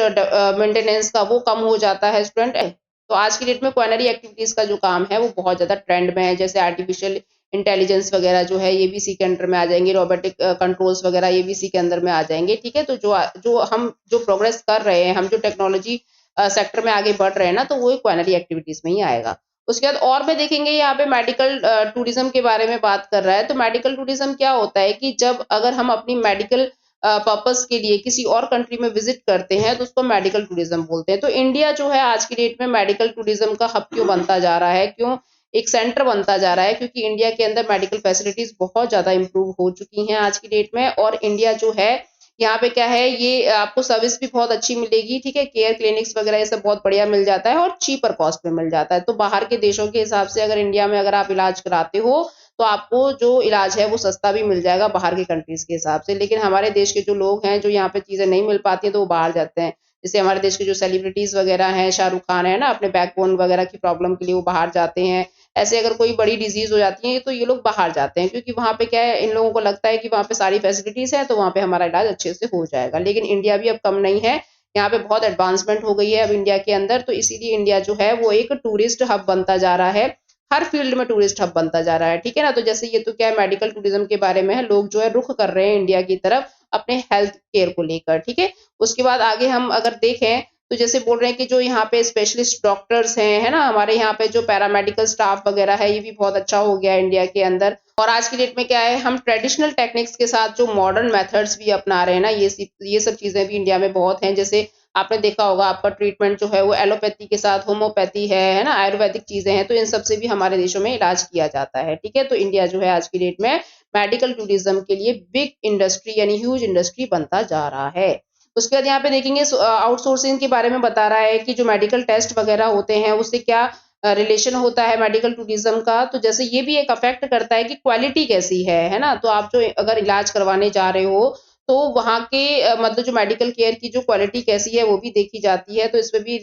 मेंटेनेंस का, वो कम हो जाता है स्टूडेंट। तो आज की डेट में क्वाइनरी एक्टिविटीज का जो काम है वो बहुत ज्यादा ट्रेंड में है। जैसे आर्टिफिशियल इंटेलिजेंस वगैरह जो है ये भी इसी के अंडर में आ जाएंगे, रोबोटिक कंट्रोल्स वगैरह ये भी इसी के अंदर में आ जाएंगे। ठीक है, तो जो प्रोग्रेस कर रहे हैं, हम जो टेक्नोलॉजी सेक्टर में आगे बढ़ रहे हैं ना, तो वो क्वाइनरी एक्टिविटीज में ही आएगा। उसके बाद और में देखेंगे यहाँ पे मेडिकल टूरिज्म के बारे में बात कर रहा है। तो मेडिकल टूरिज्म क्या होता है कि जब अगर हम अपनी मेडिकल पर्पस के लिए किसी और कंट्री में विजिट करते हैं तो उसको मेडिकल टूरिज्म बोलते हैं। तो इंडिया जो है आज की डेट में मेडिकल टूरिज्म का हब क्यों बनता जा रहा है, क्यों एक सेंटर बनता जा रहा है? क्योंकि इंडिया के अंदर मेडिकल फैसिलिटीज बहुत ज्यादा इंप्रूव हो चुकी हैं आज की डेट में। और इंडिया जो है यहाँ पे क्या है, ये आपको सर्विस भी बहुत अच्छी मिलेगी। ठीक है, केयर क्लिनिक्स वगैरह ये सब बहुत बढ़िया मिल जाता है और चीपर कॉस्ट में मिल जाता है। तो बाहर के देशों के हिसाब से अगर इंडिया में अगर आप इलाज कराते हो तो आपको जो इलाज है वो सस्ता भी मिल जाएगा बाहर के कंट्रीज के हिसाब से। लेकिन हमारे देश के जो लोग हैं, जो यहाँ पे चीजें नहीं मिल पाती है, तो वो बाहर जाते हैं। जैसे हमारे देश के जो सेलिब्रिटीज वगैरह हैं, शाहरुख खान है ना, अपने बैकबोन वगैरह की प्रॉब्लम के लिए वो बाहर जाते हैं। ऐसे अगर कोई बड़ी डिजीज हो जाती है तो ये लोग बाहर जाते हैं, क्योंकि वहां पे क्या है, इन लोगों को लगता है कि वहां पे सारी फैसिलिटीज है तो वहां पे हमारा इलाज अच्छे से हो जाएगा। लेकिन इंडिया भी अब कम नहीं है, यहाँ पे बहुत एडवांसमेंट हो गई है अब इंडिया के अंदर। तो इसीलिए इंडिया जो है वो एक टूरिस्ट हब बनता जा रहा है, हर फील्ड में टूरिस्ट हब बनता जा रहा है। ठीक है ना। तो जैसे ये तो क्या है, मेडिकल टूरिज्म के बारे में है, लोग जो है रुख कर रहे हैं इंडिया की तरफ अपने हेल्थ केयर को लेकर। ठीक है, उसके बाद आगे हम अगर देखें तो जैसे बोल रहे हैं कि जो यहाँ पे स्पेशलिस्ट डॉक्टर्स हैं, है ना, हमारे यहाँ पे जो पैरामेडिकल स्टाफ वगैरह है, ये भी बहुत अच्छा हो गया है इंडिया के अंदर। और आज की डेट में क्या है, हम ट्रेडिशनल टेक्निक्स के साथ जो मॉडर्न मेथड्स भी अपना रहे हैं ना, ये सब चीजें भी इंडिया में बहुत हैं। जैसे आपने देखा होगा आपका ट्रीटमेंट जो है वो एलोपैथी के साथ होम्योपैथी है ना, आयुर्वेदिक चीजें हैं, तो इन सब से भी हमारे देशों में इलाज किया जाता है। ठीक है, तो इंडिया जो है आज की डेट में मेडिकल टूरिज्म के लिए बिग इंडस्ट्री यानी ह्यूज इंडस्ट्री बनता जा रहा है। उसके बाद यहाँ पे देखेंगे आउटसोर्सिंग के बारे में बता रहा है कि जो मेडिकल टेस्ट वगैरह होते हैं उससे क्या रिलेशन होता है मेडिकल टूरिज्म का। तो जैसे ये भी एक अफेक्ट करता है कि क्वालिटी कैसी है ना। तो आप जो अगर इलाज करवाने जा रहे हो तो वहाँ के मतलब जो मेडिकल केयर की जो क्वालिटी कैसी है वो भी देखी जाती है। तो इस पे भी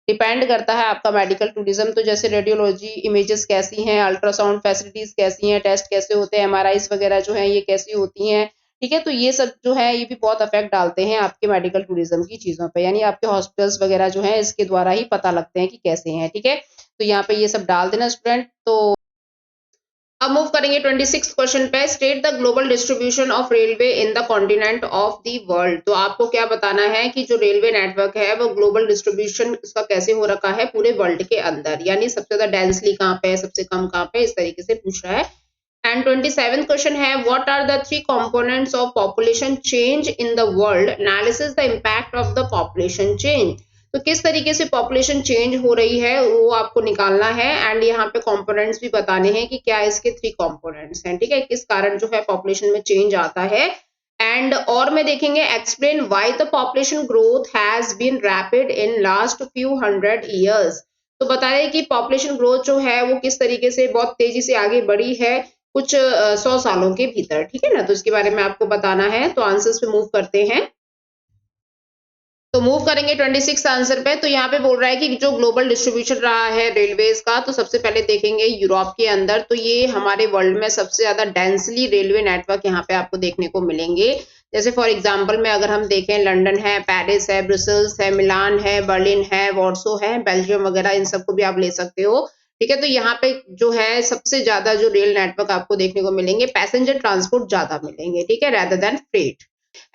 डिपेंड करता है आपका मेडिकल टूरिज्म। तो जैसे रेडियोलॉजी इमेजेस कैसी हैं, अल्ट्रासाउंड फैसिलिटीज कैसी हैं, टेस्ट कैसे होते हैं, एमआरआईज वगैरह जो है ये कैसी होती हैं। ठीक है, तो ये सब जो है ये भी बहुत अफेक्ट डालते हैं आपके मेडिकल टूरिज्म की चीजों पे, यानी आपके हॉस्पिटल्स वगैरह जो है इसके द्वारा ही पता लगते हैं कि कैसे हैं। ठीक है, तो यहाँ पे ये सब डाल देना स्टूडेंट। तो अब मूव करेंगे 26 क्वेश्चन पे। State the global distribution of railway in the continent of the world. तो आपको क्या बताना है कि जो रेलवे नेटवर्क है वो ग्लोबल डिस्ट्रीब्यूशन इसका कैसे हो रखा है पूरे वर्ल्ड के अंदर, यानी सबसे ज्यादा डेंसली कहाँ पे है, सबसे कम कहाँ पे, इस तरीके से पूछ रहा है। एंड 27th क्वेश्चन है what are the three components of population change in the world, analysis the impact of the population change. तो किस तरीके से पॉपुलेशन चेंज हो रही है वो आपको निकालना है। एंड यहाँ पे कंपोनेंट्स भी बताने हैं कि क्या इसके थ्री कंपोनेंट्स हैं। ठीक है, किस कारण जो है पॉपुलेशन में चेंज आता है। एंड और में देखेंगे explain why the population growth has been rapid in last few hundred years. तो बता रहे हैं कि पॉपुलेशन ग्रोथ जो है वो किस तरीके से बहुत तेजी से आगे बढ़ी है कुछ 100 सालों के भीतर। ठीक है ना, तो इसके बारे में आपको बताना है। तो आंसर्स पे मूव करते हैं। तो मूव करेंगे 26 आंसर पे। तो यहाँ पे बोल रहा है कि जो ग्लोबल डिस्ट्रीब्यूशन रहा है रेलवेज का, तो सबसे पहले देखेंगे यूरोप के अंदर। तो ये हमारे वर्ल्ड में सबसे ज्यादा डेंसली रेलवे नेटवर्क यहाँ पे आपको देखने को मिलेंगे। जैसे फॉर एग्जांपल में अगर हम देखें लंदन है, पेरिस है, ब्रुसेल्स है, मिलान है, बर्लिन है, वॉर्सो है, बेल्जियम वगैरह, इन सबको भी आप ले सकते हो। ठीक है, तो यहाँ पे जो है सबसे ज्यादा जो रेल नेटवर्क आपको देखने को मिलेंगे, पैसेंजर ट्रांसपोर्ट ज्यादा मिलेंगे। ठीक है, रेदर देन फ्रेट।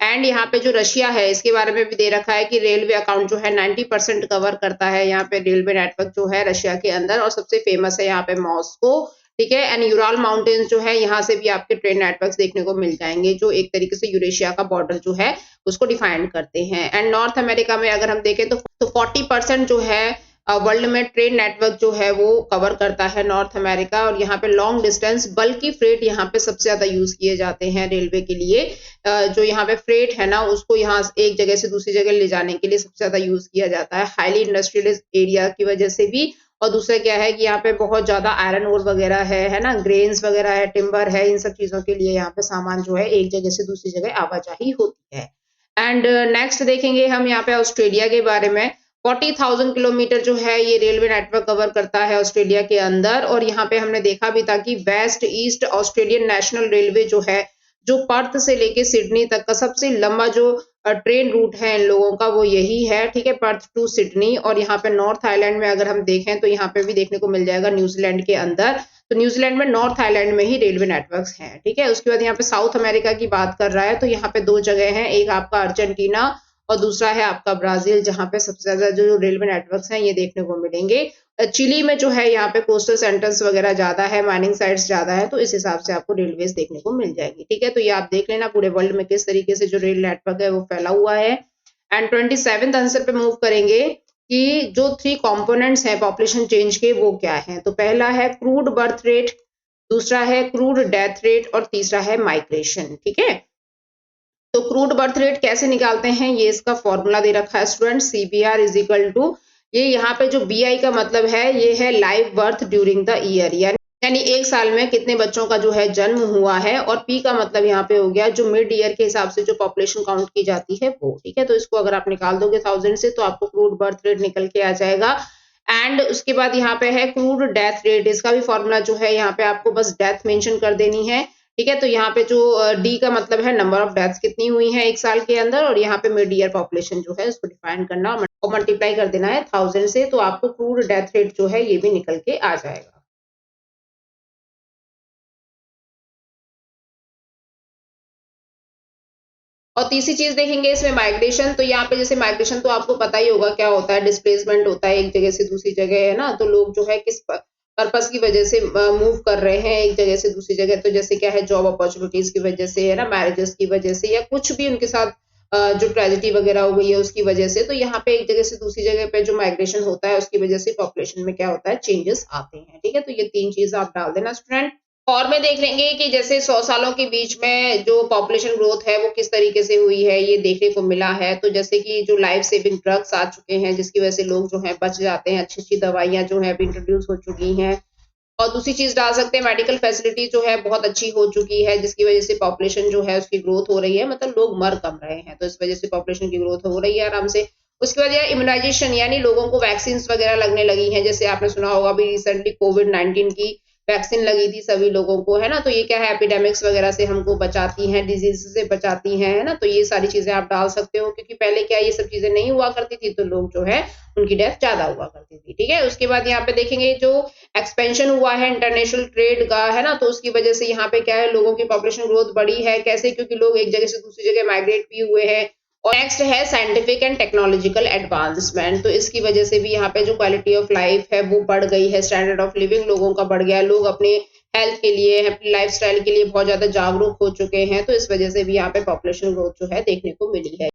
एंड यहाँ पे जो रशिया है इसके बारे में भी दे रखा है कि रेलवे अकाउंट जो है 90% कवर करता है यहाँ पे रेलवे नेटवर्क जो है रशिया के अंदर, और सबसे फेमस है यहाँ पे मॉस्को। ठीक है, एंड यूराल माउंटेन्स जो है यहाँ से भी आपके ट्रेन नेटवर्क्स देखने को मिल जाएंगे जो एक तरीके से यूरेशिया का बॉर्डर जो है उसको डिफाइन करते हैं। एंड नॉर्थ अमेरिका में अगर हम देखें तो 40% जो है वर्ल्ड में ट्रेन नेटवर्क जो है वो कवर करता है नॉर्थ अमेरिका। और यहाँ पे लॉन्ग डिस्टेंस बल्कि फ्रेट यहाँ पे सबसे ज्यादा यूज किए जाते हैं रेलवे के लिए। जो यहाँ पे फ्रेट है ना उसको यहाँ एक जगह से दूसरी जगह ले जाने के लिए सबसे ज्यादा यूज किया जाता है, हाईली इंडस्ट्रियलाइज्ड एरिया की वजह से भी। और दूसरा क्या है कि यहाँ पे बहुत ज्यादा आयरन ओर वगैरह है ना, ग्रेन्स वगैरह है, टिम्बर है, इन सब चीजों के लिए यहाँ पे सामान जो है एक जगह से दूसरी जगह आवाजाही होती है। एंड नेक्स्ट देखेंगे हम यहाँ पे ऑस्ट्रेलिया के बारे में। 40,000 किलोमीटर जो है ये रेलवे नेटवर्क कवर करता है ऑस्ट्रेलिया के अंदर। और यहाँ पे हमने देखा भी था कि west east Australian national railway जो है, जो पर्थ से लेके सिडनी तक का सबसे लंबा जो ट्रेन रूट है इन लोगों का वो यही है। ठीक है, पर्थ टू सिडनी। और यहाँ पे नॉर्थ आइलैंड में अगर हम देखें तो यहाँ पे भी देखने को मिल जाएगा न्यूजीलैंड के अंदर। तो न्यूजीलैंड में नॉर्थ आइलैंड में ही रेलवे नेटवर्क्स हैं। ठीक है, उसके बाद यहाँ पे साउथ अमेरिका की बात कर रहा है तो यहाँ पे दो जगह हैं, एक आपका अर्जेंटीना और दूसरा है आपका ब्राजील, जहां पे सबसे ज्यादा जो रेलवे नेटवर्क्स हैं ये देखने को मिलेंगे। चिली में जो है यहाँ पे कोस्टल सेंटर्स वगैरह ज्यादा है, माइनिंग साइट्स ज्यादा है, तो इस हिसाब से आपको रेलवेज देखने को मिल जाएगी। ठीक है, तो ये आप देख लेना पूरे वर्ल्ड में किस तरीके से जो रेल नेटवर्क है वो फैला हुआ है। एंड 27th आंसर पे मूव करेंगे कि जो थ्री कंपोनेंट्स हैं पॉपुलेशन चेंज के वो क्या है। तो पहला है क्रूड बर्थ रेट, दूसरा है क्रूड डेथ रेट और तीसरा है माइग्रेशन। ठीक है, तो क्रूड बर्थ रेट कैसे निकालते हैं ये इसका फॉर्मूला दे रखा है student, CBR is equal to, ये यहाँ पे जो BI का मतलब है ये है live birth during the year, यानी एक साल में कितने बच्चों का जो है जन्म हुआ है। और P का मतलब यहाँ पे हो गया जो मिड ईयर के हिसाब से जो पॉपुलेशन काउंट की जाती है वो। ठीक है, तो इसको अगर आप निकाल दोगे 1000 से तो आपको क्रूड बर्थ रेट निकल के आ जाएगा। एंड उसके बाद यहाँ पे है क्रूड डेथ रेट, इसका भी फॉर्मूला जो है यहाँ पे आपको बस डेथ मेंशन कर देनी है। ठीक है, तो यहाँ पे जो D का मतलब है नंबर ऑफ डेथ्स कितनी हुई है एक साल के अंदर, और यहाँ पे मिड ईयर पॉपुलेशन जो है उसको डिफाइन करना और मल्टीप्लाई कर देना है 1000 से, तो आपको क्रूड डेथ रेट जो है ये भी निकल के आ जाएगा। और तीसरी चीज देखेंगे इसमें माइग्रेशन। तो यहाँ पे जैसे माइग्रेशन तो आपको पता ही होगा क्या होता है, डिस्प्लेसमेंट होता है एक जगह से दूसरी जगह, है ना। तो लोग जो है किस पर्पस की वजह से मूव कर रहे हैं एक जगह से दूसरी जगह, तो जैसे क्या है जॉब अपॉर्चुनिटीज की वजह से, है ना, मैरिजेस की वजह से, या कुछ भी उनके साथ जो ट्रेजेडी वगैरह हो गई है उसकी वजह से, तो यहाँ पे एक जगह से दूसरी जगह पे जो माइग्रेशन होता है उसकी वजह से पॉपुलेशन में क्या होता है, चेंजेस आते हैं। ठीक है, तो ये 3 चीज आप डाल देना स्टूडेंट। और में देख लेंगे कि जैसे 100 सालों के बीच में जो पॉपुलेशन ग्रोथ है वो किस तरीके से हुई है, ये देखने को मिला है। तो जैसे कि जो लाइफ सेविंग ड्रग्स आ चुके हैं जिसकी वजह से लोग जो है बच जाते हैं, अच्छी-अच्छी दवाइयाँ जो है अभी इंट्रोड्यूस हो चुकी हैं। और दूसरी चीज डाल सकते हैं, मेडिकल फैसिलिटी जो है बहुत अच्छी हो चुकी है जिसकी वजह से पॉपुलेशन जो है उसकी ग्रोथ हो रही है, मतलब लोग मर कम रहे हैं, तो इस वजह से पॉपुलेशन की ग्रोथ हो रही है आराम से। उसके बाद यार इम्यूनाइजेशन, यानी लोगों को वैक्सीन वगैरह लगने लगी हैं, जैसे आपने सुना होगा अभी रिसेंटली कोविड-19 की वैक्सीन लगी थी सभी लोगों को, है ना? तो ये क्या है, एपिडेमिक्स वगैरह से हमको बचाती हैं, डिजीज से बचाती हैं, है ना? तो ये सारी चीजें आप डाल सकते हो, क्योंकि पहले क्या ये सब चीजें नहीं हुआ करती थी, तो लोग जो है उनकी डेथ ज्यादा हुआ करती थी। ठीक है, उसके बाद यहाँ पे देखेंगे जो एक्सपेंशन हुआ है इंटरनेशनल ट्रेड का, है ना? तो उसकी वजह से यहाँ पे क्या है, लोगों की पॉपुलेशन ग्रोथ बढ़ी है। कैसे? क्योंकि लोग एक जगह से दूसरी जगह माइग्रेट भी हुए हैं। और नेक्स्ट है साइंटिफिक एंड टेक्नोलॉजिकल एडवांसमेंट, तो इसकी वजह से भी यहाँ पे जो क्वालिटी ऑफ लाइफ है वो बढ़ गई है, स्टैंडर्ड ऑफ लिविंग लोगों का बढ़ गया है, लोग अपने हेल्थ के लिए, अपनी लाइफस्टाइल के लिए बहुत ज्यादा जागरूक हो चुके हैं, तो इस वजह से भी यहाँ पे पॉपुलेशन ग्रोथ जो है देखने को मिली है।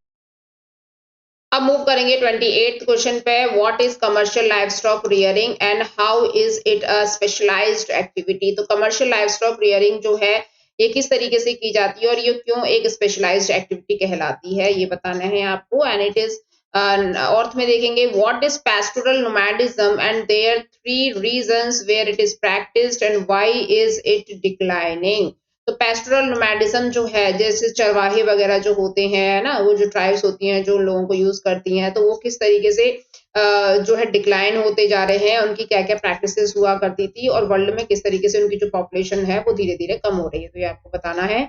अब मूव करेंगे 28th क्वेश्चन पे, what is commercial livestock rearing and how is it a specialised activity. तो कमर्शियल लाइवस्टॉक रियरिंग जो है ये किस तरीके से की जाती है और ये क्यों एक स्पेशलाइज्ड एक्टिविटी कहलाती है, ये बताना है आपको। एंड इट इज ऑर्थ में देखेंगे, what is pastoral nomadism and there 3 regions where it is practised and why is it declining. तो पेस्टोरल नोमैडिज्म जो है, जैसे चरवाहे वगैरह जो होते हैं, है ना, वो जो ट्राइब्स होती हैं जो लोगों को यूज करती हैं, तो वो किस तरीके से जो है डिक्लाइन होते जा रहे हैं, उनकी क्या क्या प्रैक्टिसेस हुआ करती थी और वर्ल्ड में किस तरीके से उनकी जो पॉपुलेशन है वो धीरे धीरे कम हो रही है, तो ये आपको बताना है।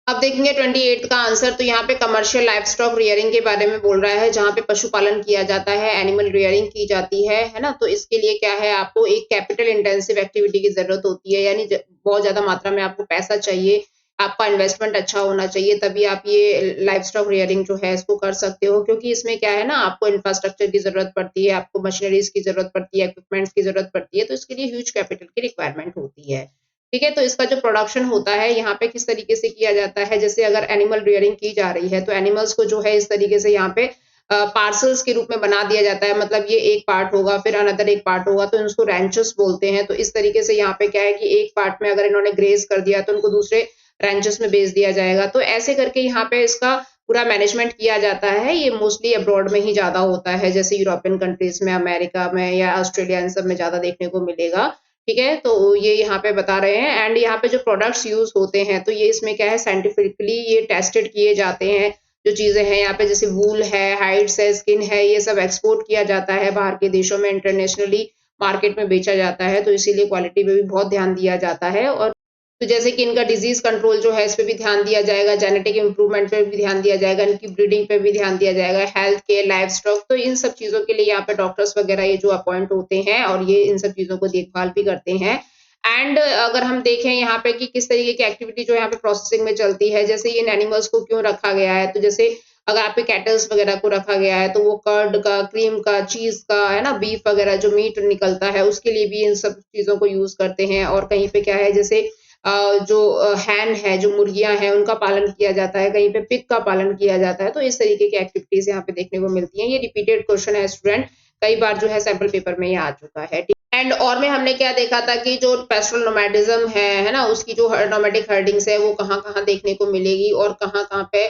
अब देखेंगे 28 का आंसर, तो यहाँ पे कमर्शियल लाइवस्टॉक रियरिंग के बारे में बोल रहा है, जहाँ पे पशुपालन किया जाता है, एनिमल रियरिंग की जाती है ना? तो इसके लिए क्या है, आपको एक कैपिटल इंटेंसिव एक्टिविटी की जरूरत होती है, यानी बहुत ज्यादा मात्रा में आपको पैसा चाहिए, आपका इन्वेस्टमेंट अच्छा होना चाहिए, तभी आप ये लाइवस्टॉक रियरिंग जो है इसको कर सकते हो। क्योंकि इसमें क्या है ना, आपको इंफ्रास्ट्रक्चर की जरूरत पड़ती है, आपको मशीनरीज की जरूरत पड़ती है, इक्विपमेंट्स की जरूरत पड़ती है, तो इसके लिए ह्यूज कैपिटल की रिक्वायरमेंट होती है। ठीक है, तो इसका जो प्रोडक्शन होता है यहाँ पे किस तरीके से किया जाता है, जैसे अगर एनिमल रियरिंग की जा रही है तो एनिमल्स को जो है इस तरीके से यहाँ पे पार्सल्स के रूप में बना दिया जाता है, मतलब ये एक पार्ट होगा फिर अनदर एक पार्ट होगा, तो इसको रैंचेस बोलते हैं। तो इस तरीके से यहाँ पे क्या है कि एक पार्ट में अगर इन्होंने ग्रेज कर दिया तो उनको दूसरे रैंचेस में बेच दिया जाएगा, तो ऐसे करके यहाँ पे इसका पूरा मैनेजमेंट किया जाता है। ये मोस्टली अब्रॉड में ही ज्यादा होता है, जैसे यूरोपियन कंट्रीज में, अमेरिका में या ऑस्ट्रेलिया, इन सब में ज्यादा देखने को मिलेगा। ठीक है, तो ये यहाँ पे बता रहे हैं। एंड यहाँ पे जो प्रोडक्ट्स यूज होते हैं तो ये इसमें क्या है, साइंटिफिकली ये टेस्टेड किए जाते हैं। जो चीजें हैं यहाँ पे, जैसे वूल है, हाइड्स है, स्किन है, ये सब एक्सपोर्ट किया जाता है बाहर के देशों में, इंटरनेशनली मार्केट में बेचा जाता है, तो इसीलिए क्वालिटी पे भी बहुत ध्यान दिया जाता है। और तो जैसे कि इनका डिजीज कंट्रोल जो है इस पे भी ध्यान दिया जाएगा, जेनेटिक इंप्रूवमेंट पे भी ध्यान दिया जाएगा, इनकी ब्रीडिंग पे भी ध्यान दिया जाएगा, हेल्थ केयर, लाइफ स्टॉक, तो इन सब चीजों के लिए यहाँ पे डॉक्टर्स वगैरह ये जो अपॉइंट होते हैं और ये इन सब चीजों को देखभाल भी करते हैं। एंड अगर हम देखें यहाँ पे कि किस तरीके की एक्टिविटी जो यहाँ पे प्रोसेसिंग में चलती है, जैसे इन एनिमल्स को क्यों रखा गया है, तो जैसे अगर आपके कैटल्स वगैरह को रखा गया है तो वो कर्ड का, क्रीम का, चीज का, है ना, बीफ वगैरह जो मीट निकलता है उसके लिए भी इन सब चीजों को यूज करते हैं। और कहीं पे क्या है, जैसे जो हैन है, जो मुर्गियां हैं, उनका पालन किया जाता है, कहीं पे पिग का पालन किया जाता है, तो इस तरीके की एक्टिविटीज यहाँ पे देखने को मिलती हैं। ये रिपीटेड क्वेश्चन है स्टूडेंट, कई बार जो है सैंपल पेपर में ये आ चुका है। एंड और में हमने क्या देखा था कि जो पेस्टोरल नोमैडिज्म है ना, उसकी जो नोमैडिक हर्डिंग्स है वो कहाँ कहाँ देखने को मिलेगी और कहाँ कहाँ पे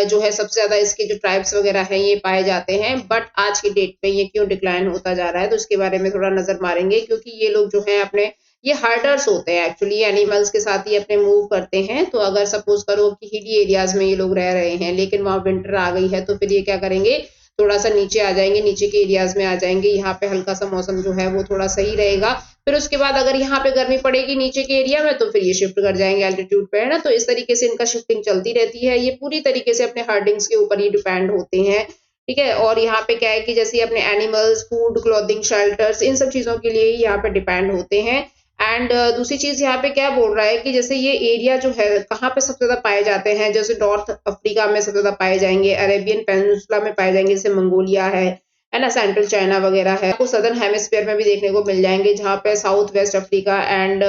जो है सबसे ज्यादा इसके जो ट्राइब्स वगैरह हैं ये पाए जाते हैं। बट आज की डेट में ये क्यों डिक्लाइन होता जा रहा है, तो इसके बारे में थोड़ा नजर मारेंगे। क्योंकि ये लोग जो है अपने, ये हर्डर्स होते हैं एक्चुअली, एनिमल्स के साथ ही अपने मूव करते हैं। तो अगर सपोज करो कि हिली एरियाज में ये लोग रह रहे हैं लेकिन वहां विंटर आ गई है, तो फिर ये क्या करेंगे, थोड़ा सा नीचे आ जाएंगे, नीचे के एरियाज में आ जाएंगे, यहाँ पे हल्का सा मौसम जो है वो थोड़ा सही रहेगा। फिर उसके बाद अगर यहाँ पे गर्मी पड़ेगी नीचे के एरिया में, तो फिर ये शिफ्ट कर जाएंगे एल्टीट्यूड पे, है ना। तो इस तरीके से इनका शिफ्टिंग चलती रहती है, ये पूरी तरीके से अपने हर्डिंग्स के ऊपर ही डिपेंड होते हैं। ठीक है, और यहाँ पे क्या है कि जैसे अपने एनिमल्स, फूड, क्लोथिंग, शेल्टर्स, इन सब चीजों के लिए ही यहाँ पे डिपेंड होते हैं। एंड दूसरी चीज यहाँ पे क्या बोल रहा है कि जैसे ये एरिया जो है कहाँ पे सबसे ज्यादा पाए जाते हैं, जैसे नॉर्थ अफ्रीका में सबसे ज्यादा पाए जाएंगे, अरेबियन पेनिनसुला में पाए जाएंगे, जैसे मंगोलिया है ना, सेंट्रल चाइना वगैरह है। आपको सदर्न हेमिस्फीयर में भी देखने को मिल जाएंगे, जहाँ पे south west Africa and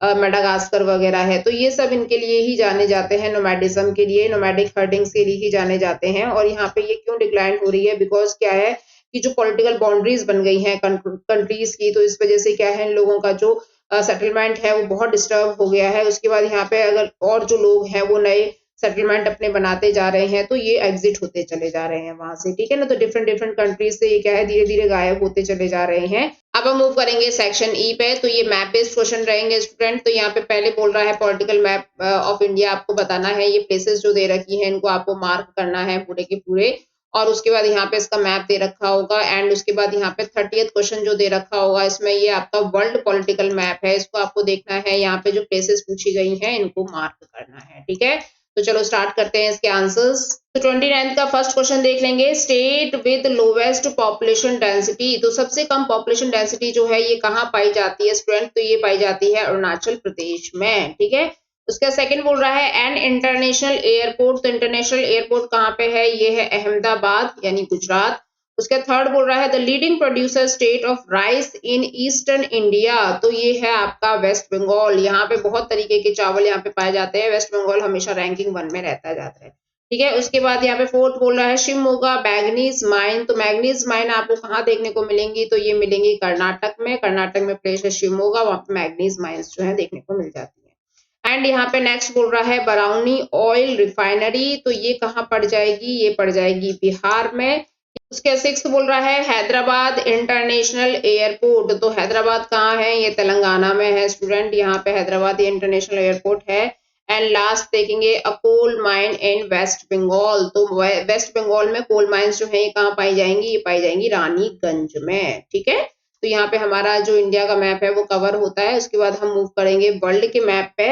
Madagascar वगैरह है, तो ये सब इनके लिए ही जाने जाते हैं, नोमैडिज्म के लिए, नोमैडिक हर्डिंग्स के लिए ही जाने जाते हैं। और यहाँ पे ये क्यों डिक्लाइन हो रही है, बिकॉज क्या है कि जो पॉलिटिकल बाउंड्रीज बन गई हैं कंट्रीज की, तो इस वजह से क्या है, इन लोगों का जो सेटलमेंट है वो बहुत डिस्टर्ब हो गया है। उसके बाद यहाँ पे अगर और जो लोग हैं वो नए सेटलमेंट अपने बनाते जा रहे हैं, तो ये एग्जिट होते चले जा रहे हैं वहां से, ठीक है ना। तो डिफरेंट डिफरेंट कंट्रीज से ये क्या है, धीरे धीरे गायब होते चले जा रहे हैं। अब हम मूव करेंगे सेक्शन ई पे, तो ये मैप बेस्ड क्वेश्चन रहेंगे स्टूडेंट। तो यहाँ पे पहले बोल रहा है पॉलिटिकल मैप ऑफ इंडिया आपको बताना है, ये प्लेसेस जो दे रखी है इनको आपको मार्क करना है पूरे के पूरे, और उसके बाद यहाँ पे इसका मैप दे रखा होगा। एंड उसके बाद यहाँ पे 30th क्वेश्चन जो दे रखा होगा, इसमें ये आपका वर्ल्ड पॉलिटिकल मैप है, इसको आपको देखना है। यहाँ पे जो प्लेसेस पूछी गई हैं इनको मार्क करना है, ठीक है। तो चलो स्टार्ट करते हैं इसके आंसर्स। तो 29 का फर्स्ट क्वेश्चन देख लेंगे, state with lowest population density. तो सबसे कम पॉपुलेशन डेंसिटी जो है ये कहाँ पाई जाती है स्टूडेंट, तो ये पाई जाती है अरुणाचल प्रदेश में, ठीक है। उसका सेकंड बोल रहा है एन इंटरनेशनल एयरपोर्ट। तो इंटरनेशनल एयरपोर्ट कहाँ पे है, ये है अहमदाबाद यानी गुजरात। उसका थर्ड बोल रहा है the leading producer state of rice in eastern India. तो ये है आपका वेस्ट बंगाल, यहाँ पे बहुत तरीके के चावल यहाँ पे पाए जाते हैं, वेस्ट बंगाल हमेशा रैंकिंग 1 में रहता जाता है, ठीक है। उसके बाद यहाँ पे फोर्थ बोल रहा है शिवमोगा मैग्नीज माइन। तो मैग्नीज माइन आपको कहाँ देखने को मिलेंगी, तो ये मिलेंगी कर्नाटक में, कर्नाटक में प्लेस है शिवमोगा, वहां पे मैग्नीज माइन्स जो है देखने को मिल जाती है। एंड यहाँ पे नेक्स्ट बोल रहा है बरौनी ऑयल रिफाइनरी। तो ये कहाँ पड़ जाएगी, ये पड़ जाएगी बिहार में। उसके सिक्स्थ बोल रहा है हैदराबाद इंटरनेशनल एयरपोर्ट। तो हैदराबाद कहाँ है, ये तेलंगाना में है स्टूडेंट, यहाँ पे हैदराबाद इंटरनेशनल एयरपोर्ट है। एंड लास्ट देखेंगे a coal mine in West Bengal. तो वेस्ट बंगाल में कोल माइंस जो है ये कहाँ पाई जाएंगी, ये पाई जाएंगी रानीगंज में, ठीक है। तो यहाँ पे हमारा जो इंडिया का मैप है वो कवर होता है। उसके बाद हम मूव करेंगे वर्ल्ड के मैप पे।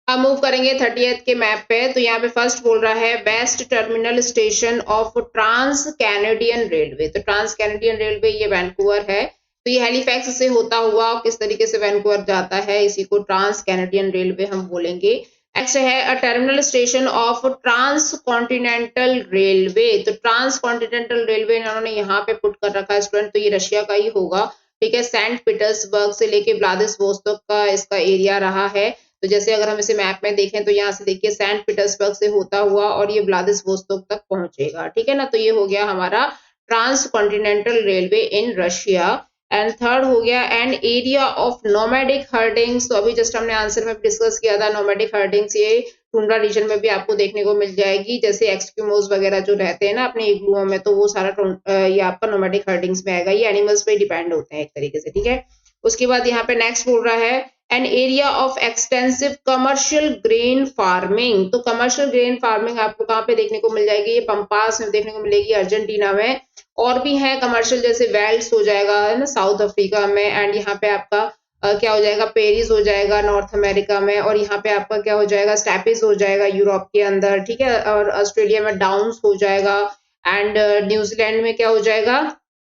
अब मूव करेंगे 30th के मैप पे। तो यहाँ पे फर्स्ट बोल रहा है west terminal station of trans Canadian railway. तो ट्रांस कैनेडियन रेलवे ये वैंकूवर है। तो ये हैलिफैक्स से होता हुआ किस तरीके से वैंकूवर जाता है, इसी को ट्रांस कैनेडियन रेलवे हम बोलेंगे। नेक्स्ट है a terminal station of trans continental railway. तो ट्रांस कॉन्टिनेंटल रेलवे इन्होंने यहाँ पे पुट कर रखा है स्टूडेंट, तो ये रशिया का ही होगा, ठीक है। सेंट पीटर्सबर्ग से लेके व्लादिवोस्तोक का इसका एरिया रहा है। तो जैसे अगर हम इसे मैप में देखें तो यहाँ से देखिए सेंट पीटर्सबर्ग से होता हुआ और ये व्लादिवोस्तोक तक पहुंचेगा, ठीक है ना। तो ये हो गया हमारा trans continental railway in Russia. And third हो गया an area of nomadic herdings. तो अभी जस्ट हमने आंसर में डिस्कस किया था, नोमैडिक हर्डिंग्स ये टुंड्रा रीजन में भी आपको देखने को मिल जाएगी, जैसे एक्सक्यूमोज वगैरह जो रहते हैं ना अपने इग्लुओं में, तो वो सारा ये आपका नोमैडिक हर्डिंग्स में आएगा। ये एनिमल्स पे डिपेंड होते हैं एक तरीके से, ठीक है। उसके बाद यहाँ पे नेक्स्ट बोल रहा है N area of extensive commercial grain farming. तो कमर्शियल ग्रेन फार्मिंग आपको कहाँ पे देखने को मिल जाएगी, ये पंपास में देखने को मिलेगी, अर्जेंटीना में। और भी है कमर्शियल, जैसे वेल्स हो जाएगा है ना साउथ अफ्रीका में। एंड यहाँ पे आपका क्या हो जाएगा, पेरिस हो जाएगा नॉर्थ अमेरिका में। और यहाँ पे आपका क्या हो जाएगा, स्टैपिस हो जाएगा यूरोप के अंदर, ठीक है। और ऑस्ट्रेलिया में डाउन्स हो जाएगा। एंड न्यूजीलैंड में क्या हो जाएगा,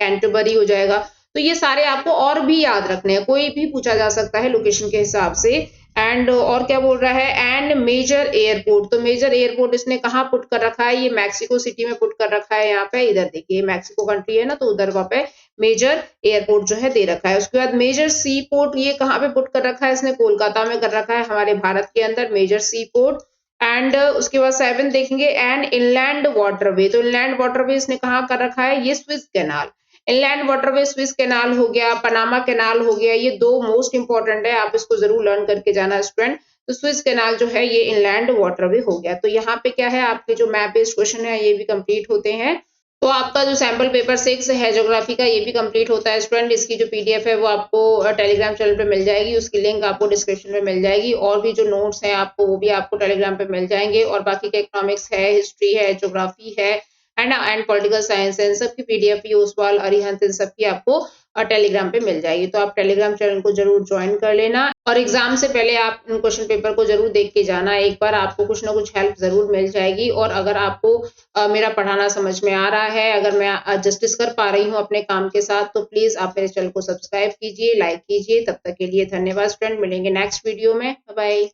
कैंटरबरी हो जाएगा। तो ये सारे आपको और भी याद रखने हैं, कोई भी पूछा जा सकता है लोकेशन के हिसाब से। एंड और क्या बोल रहा है एंड मेजर एयरपोर्ट। तो मेजर एयरपोर्ट इसने कहाँ पुट कर रखा है, ये मैक्सिको सिटी में पुट कर रखा है। यहाँ पे इधर देखिए मैक्सिको कंट्री है ना, तो उधर वहां पे मेजर एयरपोर्ट जो है दे रखा है। उसके बाद मेजर सी पोर्ट ये कहाँ पे पुट कर रखा है, इसने कोलकाता में कर रखा है, हमारे भारत के अंदर मेजर सी पोर्ट। एंड उसके बाद 7 देखेंगे एंड इनलैंड वाटरवे। तो इनलैंड वाटरवे इसने कहाँ कर रखा है, ये Swiss canal. Inland waterway Swiss canal हो गया, पनामा कैनाल हो गया, ये दो मोस्ट इंपॉर्टेंट है, आप इसको जरूर लर्न करके जाना स्टूडेंट। तो स्विस कैनाल जो है ये इनलैंड वाटरवे हो गया। तो यहाँ पे क्या है, आपके जो मैप बेस्ड क्वेश्चन है ये भी कंप्लीट होते हैं। तो आपका जो सैंपल पेपर 6 है ज्योग्राफी का, ये भी कंप्लीट होता है स्टूडेंट। इसकी जो पीडीएफ है वो आपको टेलीग्राम चैनल पे मिल जाएगी, उसकी लिंक आपको डिस्क्रिप्शन में मिल जाएगी। और भी जो नोट्स हैं आपको वो भी आपको टेलीग्राम पे मिल जाएंगे। और बाकी के इकोनॉमिक्स है, हिस्ट्री है, ज्योग्राफी है एंड पॉलिटिकल साइंस है, इन सबकी पीडीएफ ओसवाल अरिहंत इन सबकी आपको टेलीग्राम पे मिल जाएगी। तो आप टेलीग्राम चैनल को जरूर ज्वाइन कर लेना और एग्जाम से पहले आप इन क्वेश्चन पेपर को जरूर देख के जाना, एक बार आपको कुछ ना कुछ हेल्प जरूर मिल जाएगी। और अगर आपको मेरा पढ़ाना समझ में आ रहा है, अगर मैं जस्टिस कर पा रही हूँ अपने काम के साथ, तो प्लीज आप मेरे चैनल को सब्सक्राइब कीजिए, लाइक कीजिए। तब तक के लिए धन्यवाद स्टूडेंट, मिलेंगे नेक्स्ट वीडियो में, बाय बाय।